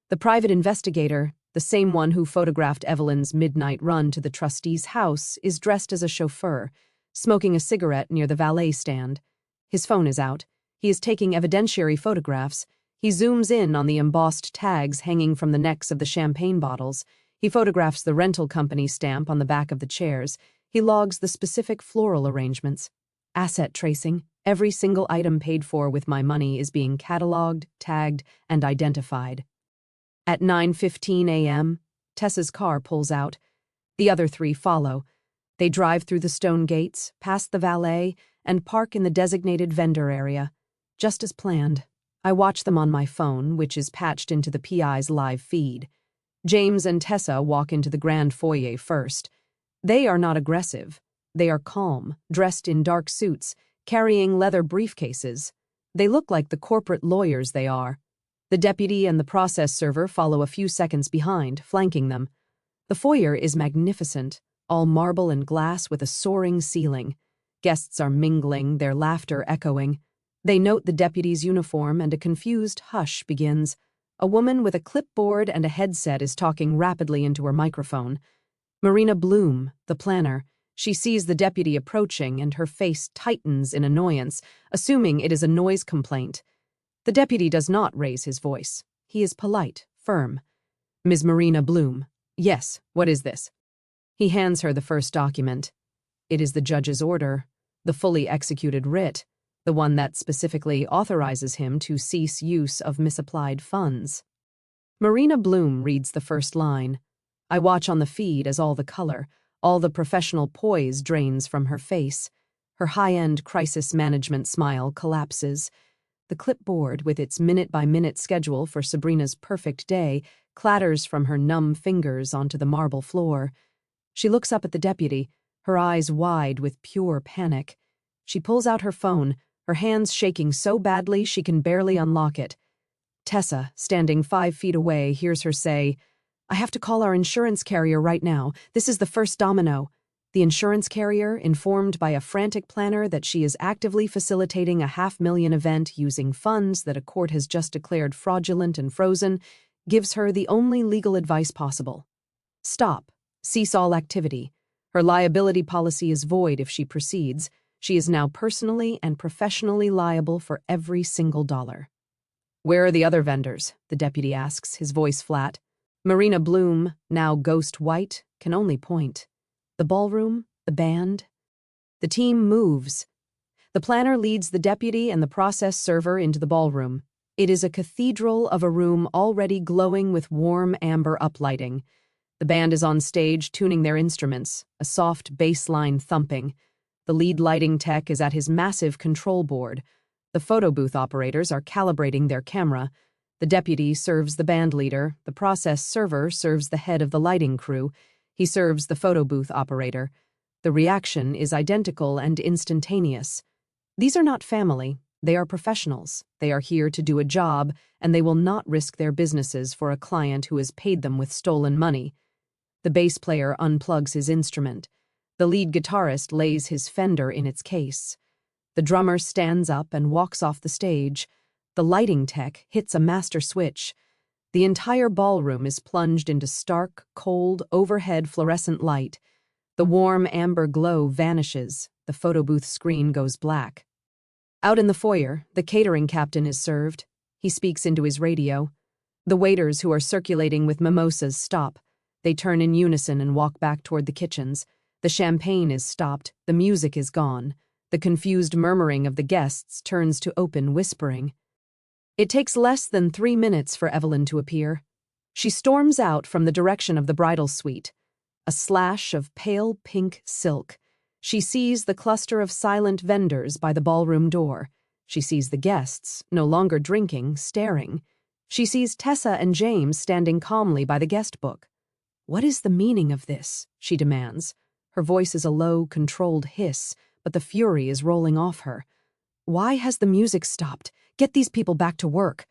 Speaker 1: The private investigator, the same one who photographed Evelyn's midnight run to the trustee's house, is dressed as a chauffeur, smoking a cigarette near the valet stand. His phone is out. He is taking evidentiary photographs. He zooms in on the embossed tags hanging from the necks of the champagne bottles. He photographs the rental company stamp on the back of the chairs. He logs the specific floral arrangements. Asset tracing. Every single item paid for with my money is being cataloged, tagged, and identified. At 9:15 a.m., Tessa's car pulls out. The other 3 follow. They drive through the stone gates, past the valet, and park in the designated vendor area. Just as planned. I watch them on my phone, which is patched into the PI's live feed. James and Tessa walk into the grand foyer first. They are not aggressive. They are calm, dressed in dark suits, carrying leather briefcases. They look like the corporate lawyers they are. The deputy and the process server follow a few seconds behind, flanking them. The foyer is magnificent, all marble and glass with a soaring ceiling. Guests are mingling, their laughter echoing. They note the deputy's uniform, and a confused hush begins. A woman with a clipboard and a headset is talking rapidly into her microphone. Marina Bloom, the planner. She sees the deputy approaching, and her face tightens in annoyance, assuming it is a noise complaint. The deputy does not raise his voice. He is polite, firm. Ms. Marina Bloom. Yes, what is this? He hands her the first document. It is the judge's order, the fully executed writ, the one that specifically authorizes him to cease use of misapplied funds. Marina Bloom reads the first line. I watch on the feed as all the color, all the professional poise drains from her face. Her high-end crisis management smile collapses. The clipboard, with its minute-by-minute schedule for Sabrina's perfect day, clatters from her numb fingers onto the marble floor. She looks up at the deputy, her eyes wide with pure panic. She pulls out her phone, her hands shaking so badly she can barely unlock it. Tessa, standing 5 feet away, hears her say, I have to call our insurance carrier right now. This is the first domino. The insurance carrier, informed by a frantic planner that she is actively facilitating a $500,000 event using funds that a court has just declared fraudulent and frozen, gives her the only legal advice possible. Stop. Cease all activity. Her liability policy is void if she proceeds. She is now personally and professionally liable for every single dollar. Where are the other vendors? The deputy asks, his voice flat. Marina Bloom, now ghost white, can only point. The ballroom, the band. The team moves. The planner leads the deputy and the process server into the ballroom. It is a cathedral of a room already glowing with warm amber uplighting. The band is on stage tuning their instruments, a soft bass-line thumping. The lead lighting tech is at his massive control board. The photo booth operators are calibrating their camera. The deputy serves the band leader. The process server serves the head of the lighting crew. He serves the photo booth operator. The reaction is identical and instantaneous. These are not family. They are professionals. They are here to do a job, and they will not risk their businesses for a client who has paid them with stolen money. The bass player unplugs his instrument. The lead guitarist lays his Fender in its case. The drummer stands up and walks off the stage. The lighting tech hits a master switch. The entire ballroom is plunged into stark, cold, overhead fluorescent light. The warm amber glow vanishes. The photo booth screen goes black. Out in the foyer, the catering captain is served. He speaks into his radio. The waiters who are circulating with mimosas stop. They turn in unison and walk back toward the kitchens. The champagne is stopped. The music is gone. The confused murmuring of the guests turns to open whispering. It takes less than 3 minutes for Evelyn to appear. She storms out from the direction of the bridal suite. A slash of pale pink silk. She sees the cluster of silent vendors by the ballroom door. She sees the guests, no longer drinking, staring. She sees Tessa and James standing calmly by the guest book. What is the meaning of this? She demands. Her voice is a low, controlled hiss, but the fury is rolling off her. Why has the music stopped? Get these people back to work.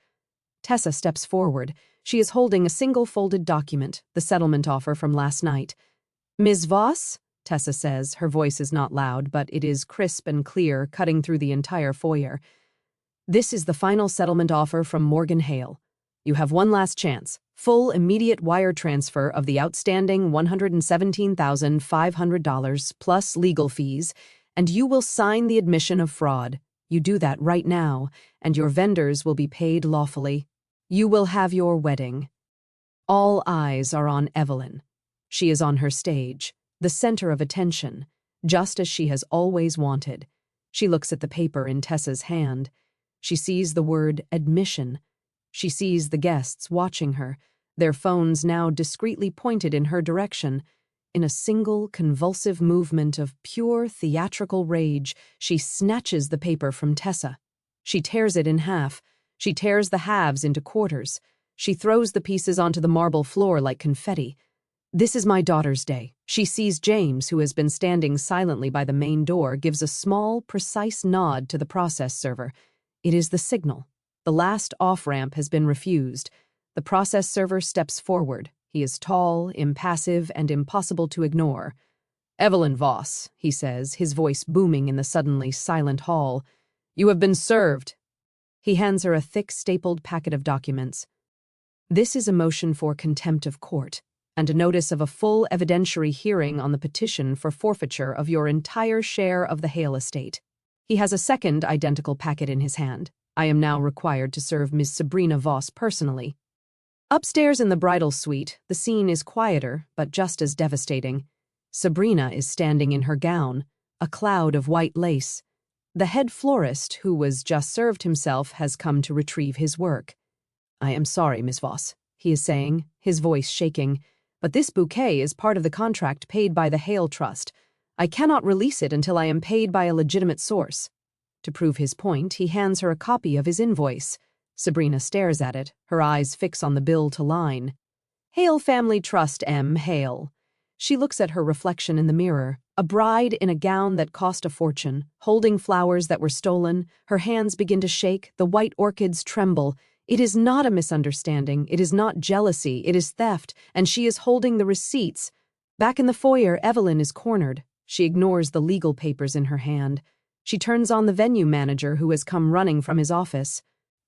Speaker 1: Tessa steps forward. She is holding a single folded document, the settlement offer from last night. Ms. Voss? Tessa says. Her voice is not loud, but it is crisp and clear, cutting through the entire foyer. This is the final settlement offer from Morgan Hale. You have one last chance. Full immediate wire transfer of the outstanding $117,500 plus legal fees, and you will sign the admission of fraud. You do that right now, and your vendors will be paid lawfully. You will have your wedding. All eyes are on Evelyn. She is on her stage, the center of attention, just as she has always wanted. She looks at the paper in Tessa's hand. She sees the word admission. She sees the guests watching her, their phones now discreetly pointed in her direction. In a single, convulsive movement of pure theatrical rage, she snatches the paper from Tessa. She tears it in half. She tears the halves into quarters. She throws the pieces onto the marble floor like confetti. This is my daughter's day. She sees James, who has been standing silently by the main door, gives a small, precise nod to the process server. It is the signal. The last off-ramp has been refused. The process server steps forward. He is tall, impassive, and impossible to ignore. Evelyn Voss, he says, his voice booming in the suddenly silent hall. You have been served. He hands her a thick, stapled packet of documents. This is a motion for contempt of court, and a notice of a full evidentiary hearing on the petition for forfeiture of your entire share of the Hale estate. He has a second identical packet in his hand. I am now required to serve Ms. Sabrina Voss personally. Upstairs in the bridal suite, the scene is quieter, but just as devastating. Sabrina is standing in her gown, a cloud of white lace. The head florist, who was just served himself, has come to retrieve his work. I am sorry, Miss Voss, he is saying, his voice shaking, but this bouquet is part of the contract paid by the Hale Trust. I cannot release it until I am paid by a legitimate source. To prove his point, he hands her a copy of his invoice. Sabrina stares at it, her eyes fix on the bill to line. Hale Family Trust M. Hale. She looks at her reflection in the mirror, a bride in a gown that cost a fortune, holding flowers that were stolen. Her hands begin to shake, the white orchids tremble. It is not a misunderstanding, it is not jealousy, it is theft, and she is holding the receipts. Back in the foyer, Evelyn is cornered. She ignores the legal papers in her hand. She turns on the venue manager who has come running from his office.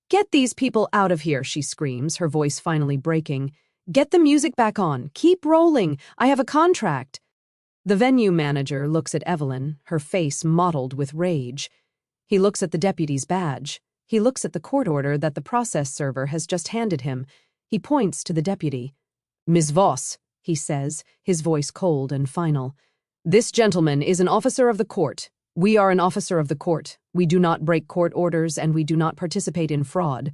Speaker 1: "Get these people out of here," she screams, her voice finally breaking. "Get the music back on. Keep rolling. I have a contract." The venue manager looks at Evelyn, her face mottled with rage. He looks at the deputy's badge. He looks at the court order that the process server has just handed him. He points to the deputy. "Ms. Voss," he says, his voice cold and final. "This gentleman is an officer of the court. We are an officer of the court. We do not break court orders and we do not participate in fraud.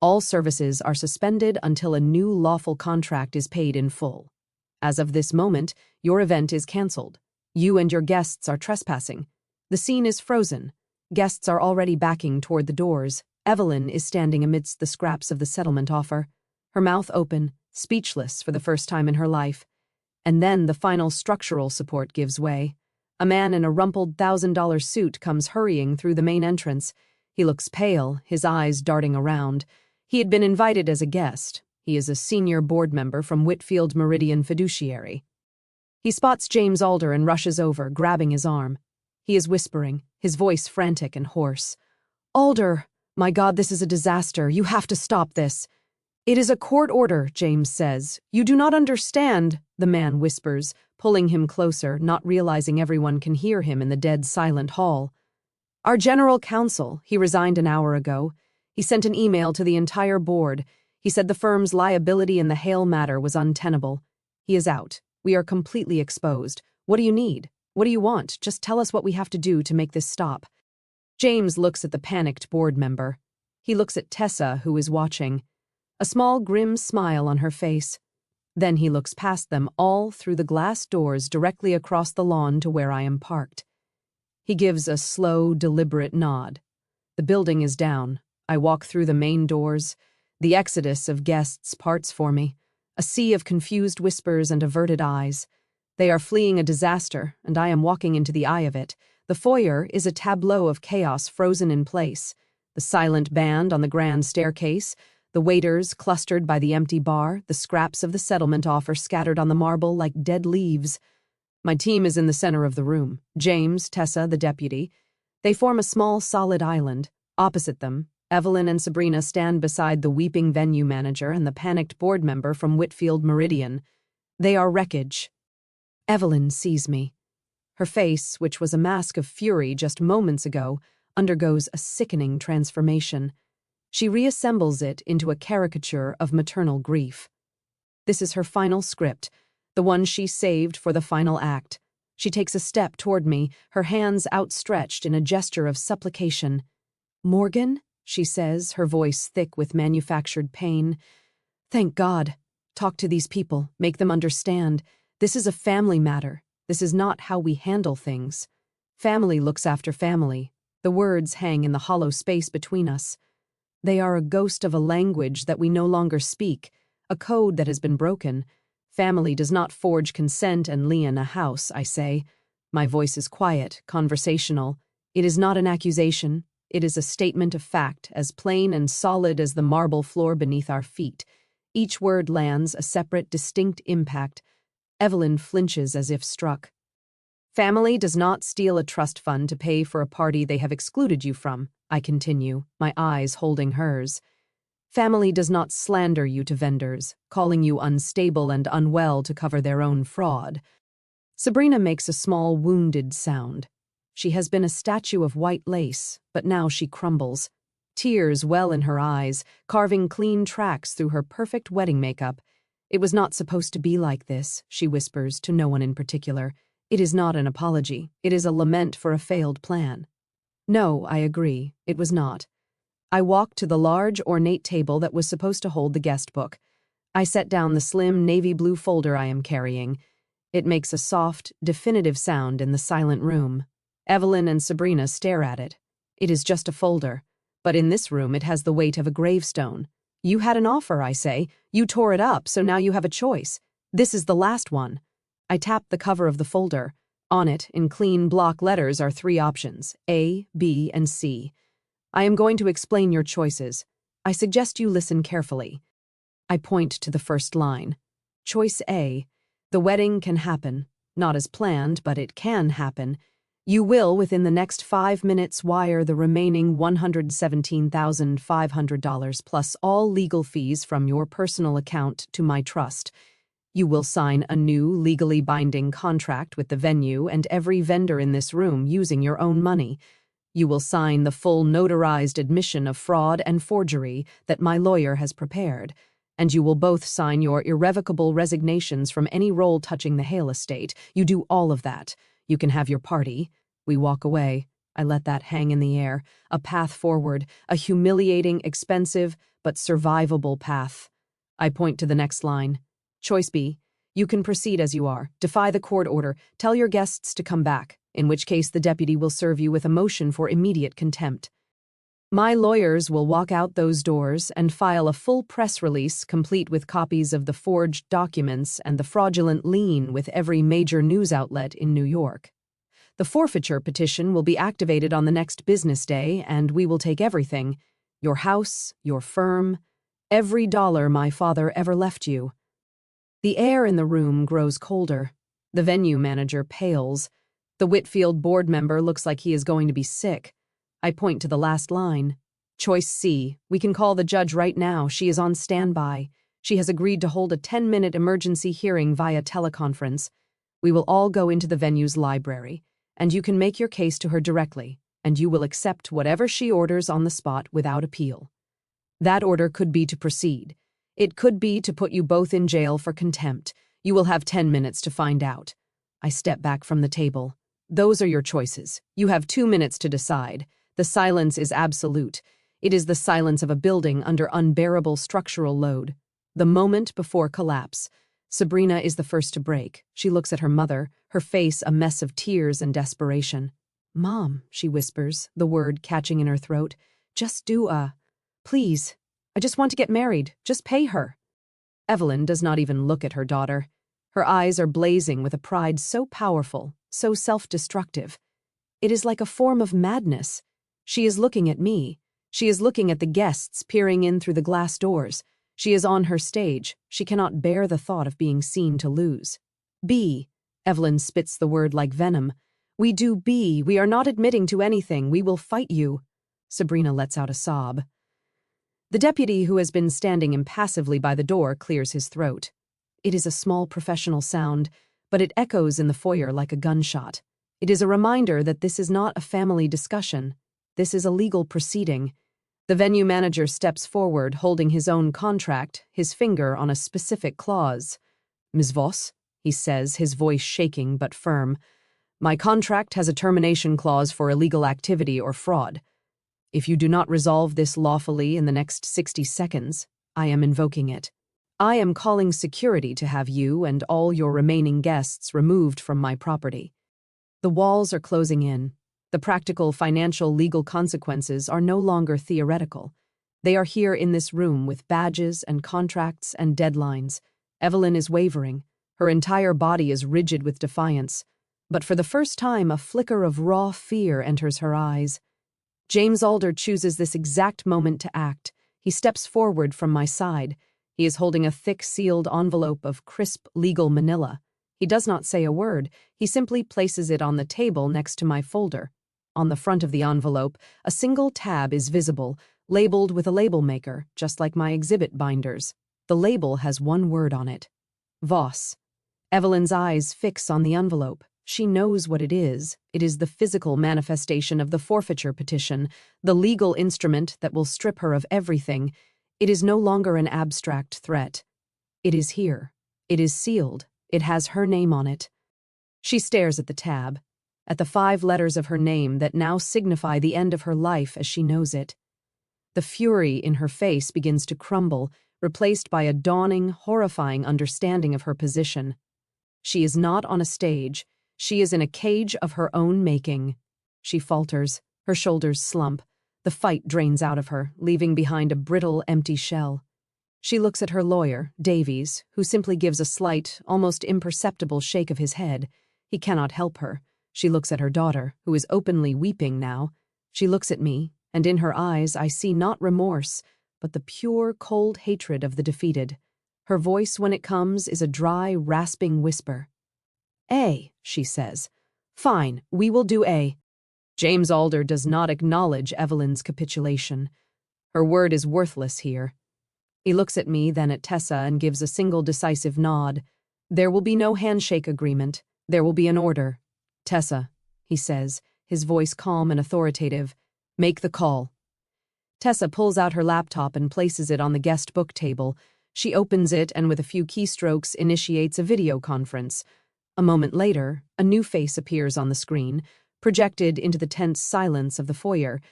Speaker 1: All services are suspended until a new lawful contract is paid in full. As of this moment, your event is cancelled. You and your guests are trespassing. The scene is frozen. Guests are already backing toward the doors. Evelyn is standing amidst the scraps of the settlement offer, her mouth open, speechless for the first time in her life. And then the final structural support gives way. A man in a rumpled $1,000 suit comes hurrying through the main entrance. He looks pale, his eyes darting around. He had been invited as a guest. He is a senior board member from Whitfield Meridian Fiduciary. He spots James Alder and rushes over, grabbing his arm. He is whispering, his voice frantic and hoarse. "Alder, my God, this is a disaster. You have to stop this." "It is a court order," James says. "You do not understand," the man whispers, pulling him closer, not realizing everyone can hear him in the dead silent hall. "Our general counsel, he resigned an hour ago. He sent an email to the entire board. He said the firm's liability in the Hale matter was untenable. He is out. We are completely exposed. What do you need? What do you want? Just tell us what we have to do to make this stop." James looks at the panicked board member. He looks at Tessa, who is watching. A small grim smile on her face. Then he looks past them all through the glass doors directly across the lawn to where I am parked. He gives a slow, deliberate nod. The building is down. I walk through the main doors. The exodus of guests parts for me. A sea of confused whispers and averted eyes. They are fleeing a disaster, and I am walking into the eye of it. The foyer is a tableau of chaos frozen in place. The silent band on the grand staircase, the waiters clustered by the empty bar, the scraps of the settlement offer scattered on the marble like dead leaves. My team is in the center of the room. James, Tessa, the deputy. They form a small, solid island. Opposite them, Evelyn and Sabrina stand beside the weeping venue manager and the panicked board member from Whitfield Meridian. They are wreckage. Evelyn sees me. Her face, which was a mask of fury just moments ago, undergoes a sickening transformation. She reassembles it into a caricature of maternal grief. This is her final script, the one she saved for the final act. She takes a step toward me, her hands outstretched in a gesture of supplication. "Morgan?" she says, her voice thick with manufactured pain. "Thank God. Talk to these people. Make them understand. This is a family matter. This is not how we handle things. Family looks after family. The words hang in the hollow space between us. They are a ghost of a language that we no longer speak, a code that has been broken. Family does not forge consent and lien a house, I say. My voice is quiet, conversational. It is not an accusation. It is a statement of fact, as plain and solid as the marble floor beneath our feet. Each word lands a separate, distinct impact. Evelyn flinches as if struck. Family does not steal a trust fund to pay for a party they have excluded you from, I continue, my eyes holding hers. Family does not slander you to vendors, calling you unstable and unwell to cover their own fraud. Sabrina makes a small, wounded sound. She has been a statue of white lace, but now she crumbles. Tears well in her eyes, carving clean tracks through her perfect wedding makeup. "It was not supposed to be like this," she whispers to no one in particular. "It is not an apology. It is a lament for a failed plan." No, I agree. It was not. I walked to the large, ornate table that was supposed to hold the guest book. I set down the slim navy blue folder I am carrying. It makes a soft, definitive sound in the silent room. Evelyn and Sabrina stare at it. It is just a folder, but in this room it has the weight of a gravestone. You had an offer, I say. You tore it up, so now you have a choice. This is the last one. I tap the cover of the folder. On it, in clean block letters, are 3 options, A, B, and C. I am going to explain your choices. I suggest you listen carefully. I point to the first line. Choice A. The wedding can happen. Not as planned, but it can happen. You will, within the next 5 minutes, wire the remaining $117,500 plus all legal fees from your personal account to my trust. You will sign a new, legally binding contract with the venue and every vendor in this room using your own money. You will sign the full notarized admission of fraud and forgery that my lawyer has prepared. And you will both sign your irrevocable resignations from any role touching the Hale estate. You do all of that. You can have your party. We walk away. I let that hang in the air. A path forward, a humiliating, expensive, but survivable path. I point to the next line. Choice B. You can proceed as you are. Defy the court order. Tell your guests to come back, in which case the deputy will serve you with a motion for immediate contempt. My lawyers will walk out those doors and file a full press release complete with copies of the forged documents and the fraudulent lien with every major news outlet in New York. The forfeiture petition will be activated on the next business day, and we will take everything, your house, your firm, every dollar my father ever left you. The air in the room grows colder. The venue manager pales. The Whitfield board member looks like he is going to be sick. I point to the last line. Choice C. We can call the judge right now. She is on standby. She has agreed to hold a 10-minute emergency hearing via teleconference. We will all go into the venue's library, and you can make your case to her directly, and you will accept whatever she orders on the spot without appeal. That order could be to proceed. It could be to put you both in jail for contempt. You will have 10 minutes to find out. I step back from the table. Those are your choices. You have 2 minutes to decide. The silence is absolute. It is the silence of a building under unbearable structural load. The moment before collapse. Sabrina is the first to break. She looks at her mother, her face a mess of tears and desperation. Mom, she whispers, the word catching in her throat. Just do please. I just want to get married. Just pay her. Evelyn does not even look at her daughter. Her eyes are blazing with a pride so powerful, so self-destructive. It is like a form of madness. She is looking at me. She is looking at the guests peering in through the glass doors. She is on her stage. She cannot bear the thought of being seen to lose. B. Evelyn spits the word like venom. We do B. We are not admitting to anything. We will fight you. Sabrina lets out a sob. The deputy, who has been standing impassively by the door, clears his throat. It is a small professional sound, but it echoes in the foyer like a gunshot. It is a reminder that this is not a family discussion. This is a legal proceeding. The venue manager steps forward, holding his own contract, his finger on a specific clause. Ms. Voss, he says, his voice shaking but firm, my contract has a termination clause for illegal activity or fraud. If you do not resolve this lawfully in the next 60 seconds, I am invoking it. I am calling security to have you and all your remaining guests removed from my property. The walls are closing in. The practical financial legal consequences are no longer theoretical. They are here in this room with badges and contracts and deadlines. Evelyn is wavering. Her entire body is rigid with defiance. But for the first time, a flicker of raw fear enters her eyes. James Alder chooses this exact moment to act. He steps forward from my side. He is holding a thick sealed envelope of crisp legal manila. He does not say a word. He simply places it on the table next to my folder. On the front of the envelope, a single tab is visible, labeled with a label maker, just like my exhibit binders. The label has one word on it. Voss. Evelyn's eyes fix on the envelope. She knows what it is. It is the physical manifestation of the forfeiture petition, the legal instrument that will strip her of everything. It is no longer an abstract threat. It is here. It is sealed. It has her name on it. She stares at the tab, at the 5 letters of her name that now signify the end of her life as she knows it. The fury in her face begins to crumble, replaced by a dawning, horrifying understanding of her position. She is not on a stage. She is in a cage of her own making. She falters. Her shoulders slump. The fight drains out of her, leaving behind a brittle, empty shell. She looks at her lawyer, Davies, who simply gives a slight, almost imperceptible shake of his head. He cannot help her. She looks at her daughter, who is openly weeping now. She looks at me, and in her eyes I see not remorse, but the pure, cold hatred of the defeated. Her voice, when it comes, is a dry, rasping whisper. "A," she says, Fine, we will do A. James Alder does not acknowledge Evelyn's capitulation. Her word is worthless here. He looks at me, then at Tessa, and gives a single decisive nod. There will be no handshake agreement. There will be an order. Tessa, he says, his voice calm and authoritative, make the call. Tessa pulls out her laptop and places it on the guest book table. She opens it and with a few keystrokes initiates a video conference. A moment later, a new face appears on the screen, projected into the tense silence of the foyer.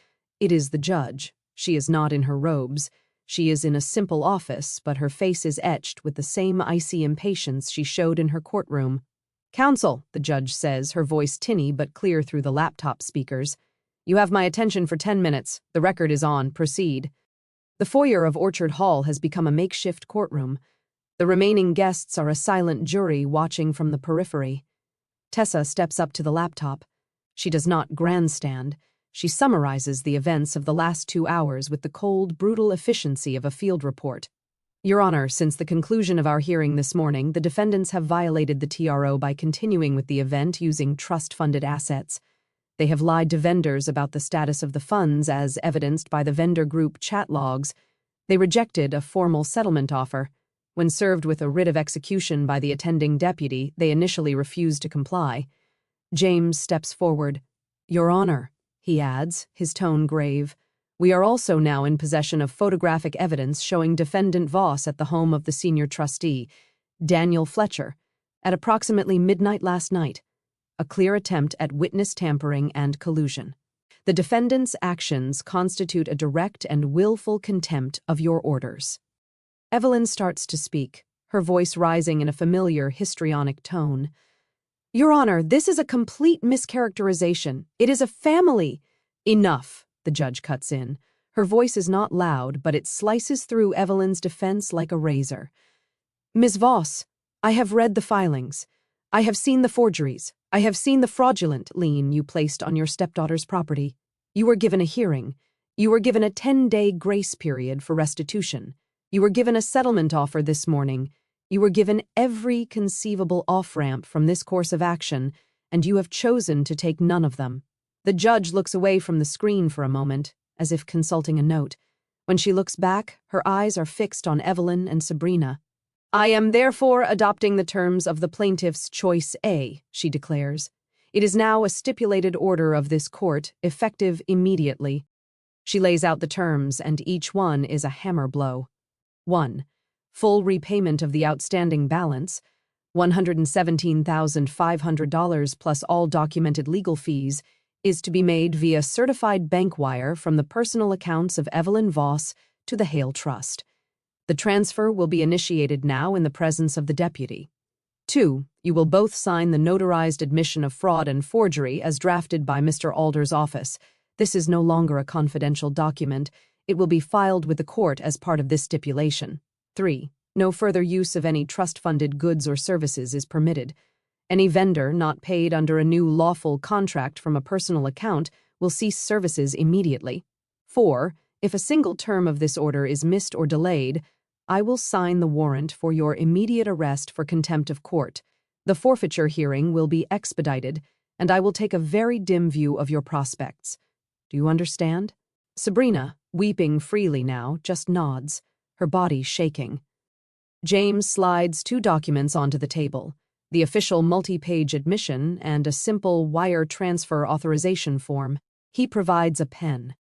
Speaker 1: It is the judge. She is not in her robes. She is in a simple office, but her face is etched with the same icy impatience she showed in her courtroom. Counsel, the judge says, her voice tinny but clear through the laptop speakers. You have my attention for 10 minutes. The record is on. Proceed. The foyer of Orchard Hall has become a makeshift courtroom. The remaining guests are a silent jury watching from the periphery. Tessa steps up to the laptop. She does not grandstand. She summarizes the events of the last 2 hours with the cold, brutal efficiency of a field report. Your Honor, since the conclusion of our hearing this morning, the defendants have violated the TRO by continuing with the event using trust-funded assets. They have lied to vendors about the status of the funds as evidenced by the vendor group chat logs. They rejected a formal settlement offer. When served with a writ of execution by the attending deputy, they initially refused to comply. James steps forward. Your Honor, he adds, his tone grave, we are also now in possession of photographic evidence showing Defendant Voss at the home of the senior trustee, Daniel Fletcher, at approximately midnight last night. A clear attempt at witness tampering and collusion. The defendant's actions constitute a direct and willful contempt of your orders. Evelyn starts to speak, her voice rising in a familiar histrionic tone. Your Honor, this is a complete mischaracterization. It is a family. Enough, the judge cuts in. Her voice is not loud, but it slices through Evelyn's defense like a razor. Ms. Voss, I have read the filings. I have seen the forgeries. I have seen the fraudulent lien you placed on your stepdaughter's property. You were given a hearing. You were given a 10-day grace period for restitution. You were given a settlement offer this morning. You were given every conceivable off-ramp from this course of action, and you have chosen to take none of them. The judge looks away from the screen for a moment, as if consulting a note. When she looks back, her eyes are fixed on Evelyn and Sabrina. I am therefore adopting the terms of the plaintiff's choice A, she declares. It is now a stipulated order of this court, effective immediately. She lays out the terms, and each one is a hammer blow. 1. Full repayment of the outstanding balance, $117,500 plus all documented legal fees, is to be made via certified bank wire from the personal accounts of Evelyn Voss to the Hale Trust. The transfer will be initiated now in the presence of the deputy. 2. You will both sign the notarized admission of fraud and forgery as drafted by Mr. Alder's office. This is no longer a confidential document. It will be filed with the court as part of this stipulation. 3. No further use of any trust-funded goods or services is permitted. Any vendor not paid under a new lawful contract from a personal account will cease services immediately. 4. If a single term of this order is missed or delayed, I will sign the warrant for your immediate arrest for contempt of court. The forfeiture hearing will be expedited, and I will take a very dim view of your prospects. Do you understand? Sabrina, weeping freely now, just nods, her body shaking. James slides 2 documents onto the table, the official multi-page admission and a simple wire transfer authorization form. He provides a pen.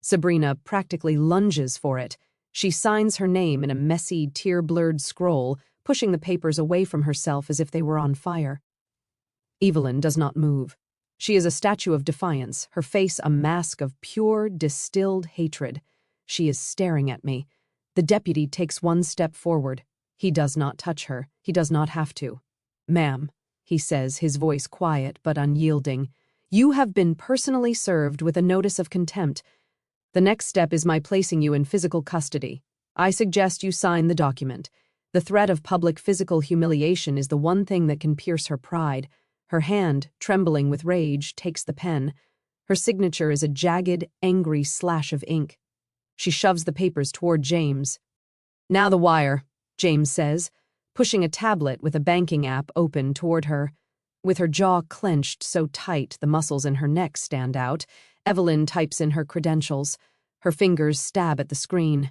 Speaker 1: Sabrina practically lunges for it. She signs her name in a messy, tear-blurred scroll, pushing the papers away from herself as if they were on fire. Evelyn does not move. She is a statue of defiance, her face a mask of pure, distilled hatred. She is staring at me. The deputy takes 1 step forward. He does not touch her. He does not have to. Ma'am, he says, his voice quiet but unyielding, you have been personally served with a notice of contempt. The next step is my placing you in physical custody. I suggest you sign the document. The threat of public physical humiliation is the one thing that can pierce her pride. Her hand, trembling with rage, takes the pen. Her signature is a jagged, angry slash of ink. She shoves the papers toward James. Now the wire, James says, pushing a tablet with a banking app open toward her. With her jaw clenched so tight the muscles in her neck stand out, Evelyn types in her credentials. Her fingers stab at the screen.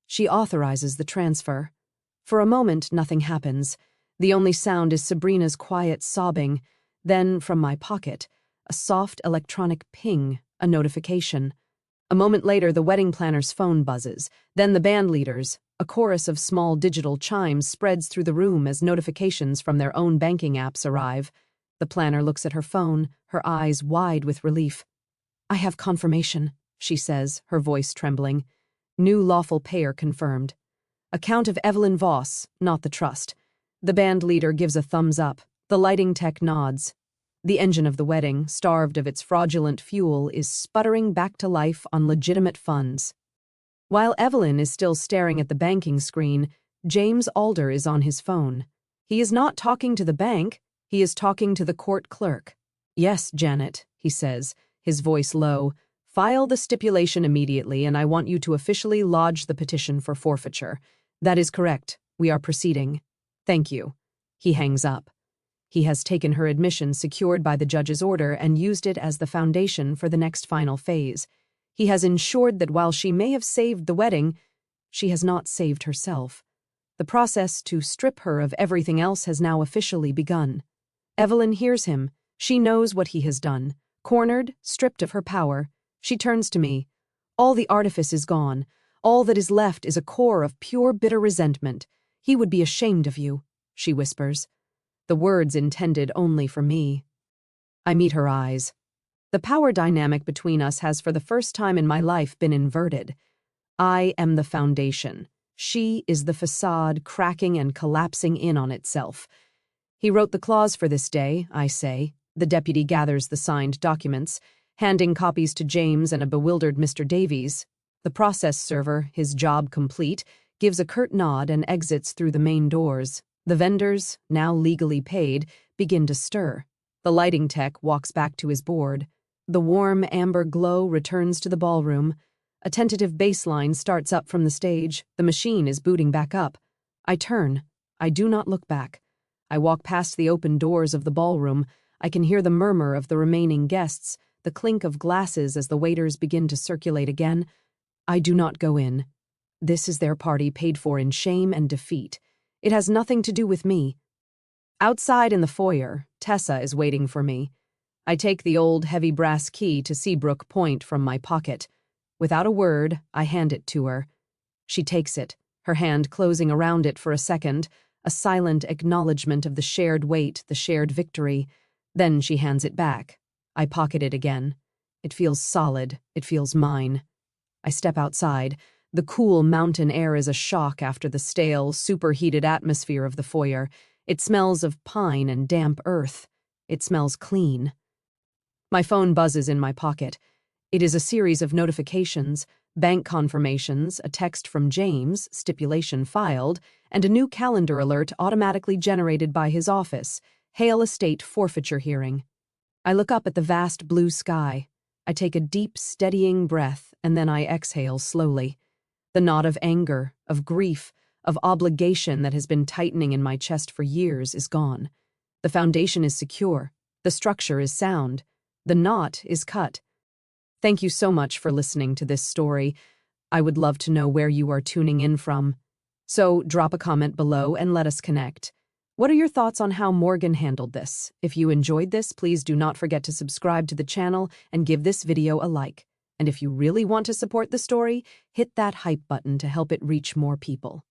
Speaker 1: She authorizes the transfer. For a moment, nothing happens. The only sound is Sabrina's quiet sobbing. Then, from my pocket, a soft electronic ping, a notification. A moment later, the wedding planner's phone buzzes. Then the band leaders. A chorus of small digital chimes spreads through the room as notifications from their own banking apps arrive. The planner looks at her phone, her eyes wide with relief. "I have confirmation," she says, her voice trembling. "New lawful payer confirmed. Account of Evelyn Voss, not the trust." The band leader gives a thumbs up. The lighting tech nods. The engine of the wedding, starved of its fraudulent fuel, is sputtering back to life on legitimate funds. While Evelyn is still staring at the banking screen, James Alder is on his phone. He is not talking to the bank, he is talking to the court clerk. "Yes, Janet," he says, his voice low. "File the stipulation immediately, and I want you to officially lodge the petition for forfeiture. That is correct. We are proceeding. Thank you." He hangs up. He has taken her admission secured by the judge's order and used it as the foundation for the next final phase. He has ensured that while she may have saved the wedding, she has not saved herself. The process to strip her of everything else has now officially begun. Evelyn hears him. She knows what he has done. Cornered, stripped of her power, she turns to me. "All the artifice is gone. All that is left is a core of pure bitter resentment. He would be ashamed of you," she whispers. The words intended only for me. I meet her eyes. The power dynamic between us has for the first time in my life been inverted. I am the foundation. She is the facade cracking and collapsing in on itself. "He wrote the clause for this day," I say. The deputy gathers the signed documents, handing copies to James and a bewildered Mr. Davies. The process server, his job complete, gives a curt nod and exits through the main doors. The vendors, now legally paid, begin to stir. The lighting tech walks back to his board. The warm amber glow returns to the ballroom. A tentative bass line starts up from the stage. The machine is booting back up. I turn. I do not look back. I walk past the open doors of the ballroom. I can hear the murmur of the remaining guests, the clink of glasses as the waiters begin to circulate again. I do not go in. This is their party paid for in shame and defeat. It has nothing to do with me. Outside in the foyer, Tessa is waiting for me. I take the old heavy brass key to Seabrook Point from my pocket. Without a word, I hand it to her. She takes it, her hand closing around it for a second, a silent acknowledgement of the shared weight, the shared victory. Then she hands it back. I pocket it again. It feels solid. It feels mine. I step outside. The cool mountain air is a shock after the stale, superheated atmosphere of the foyer. It smells of pine and damp earth. It smells clean. My phone buzzes in my pocket. It is a series of notifications, bank confirmations, a text from James, stipulation filed, and a new calendar alert automatically generated by his office, Hale Estate forfeiture hearing. I look up at the vast blue sky. I take a deep, steadying breath, and then I exhale slowly. The knot of anger, of grief, of obligation that has been tightening in my chest for years is gone. The foundation is secure. The structure is sound. The knot is cut. Thank you so much for listening to this story. I would love to know where you are tuning in from. So drop a comment below and let us connect. What are your thoughts on how Morgan handled this? If you enjoyed this, please do not forget to subscribe to the channel and give this video a like. And if you really want to support the story, hit that hype button to help it reach more people.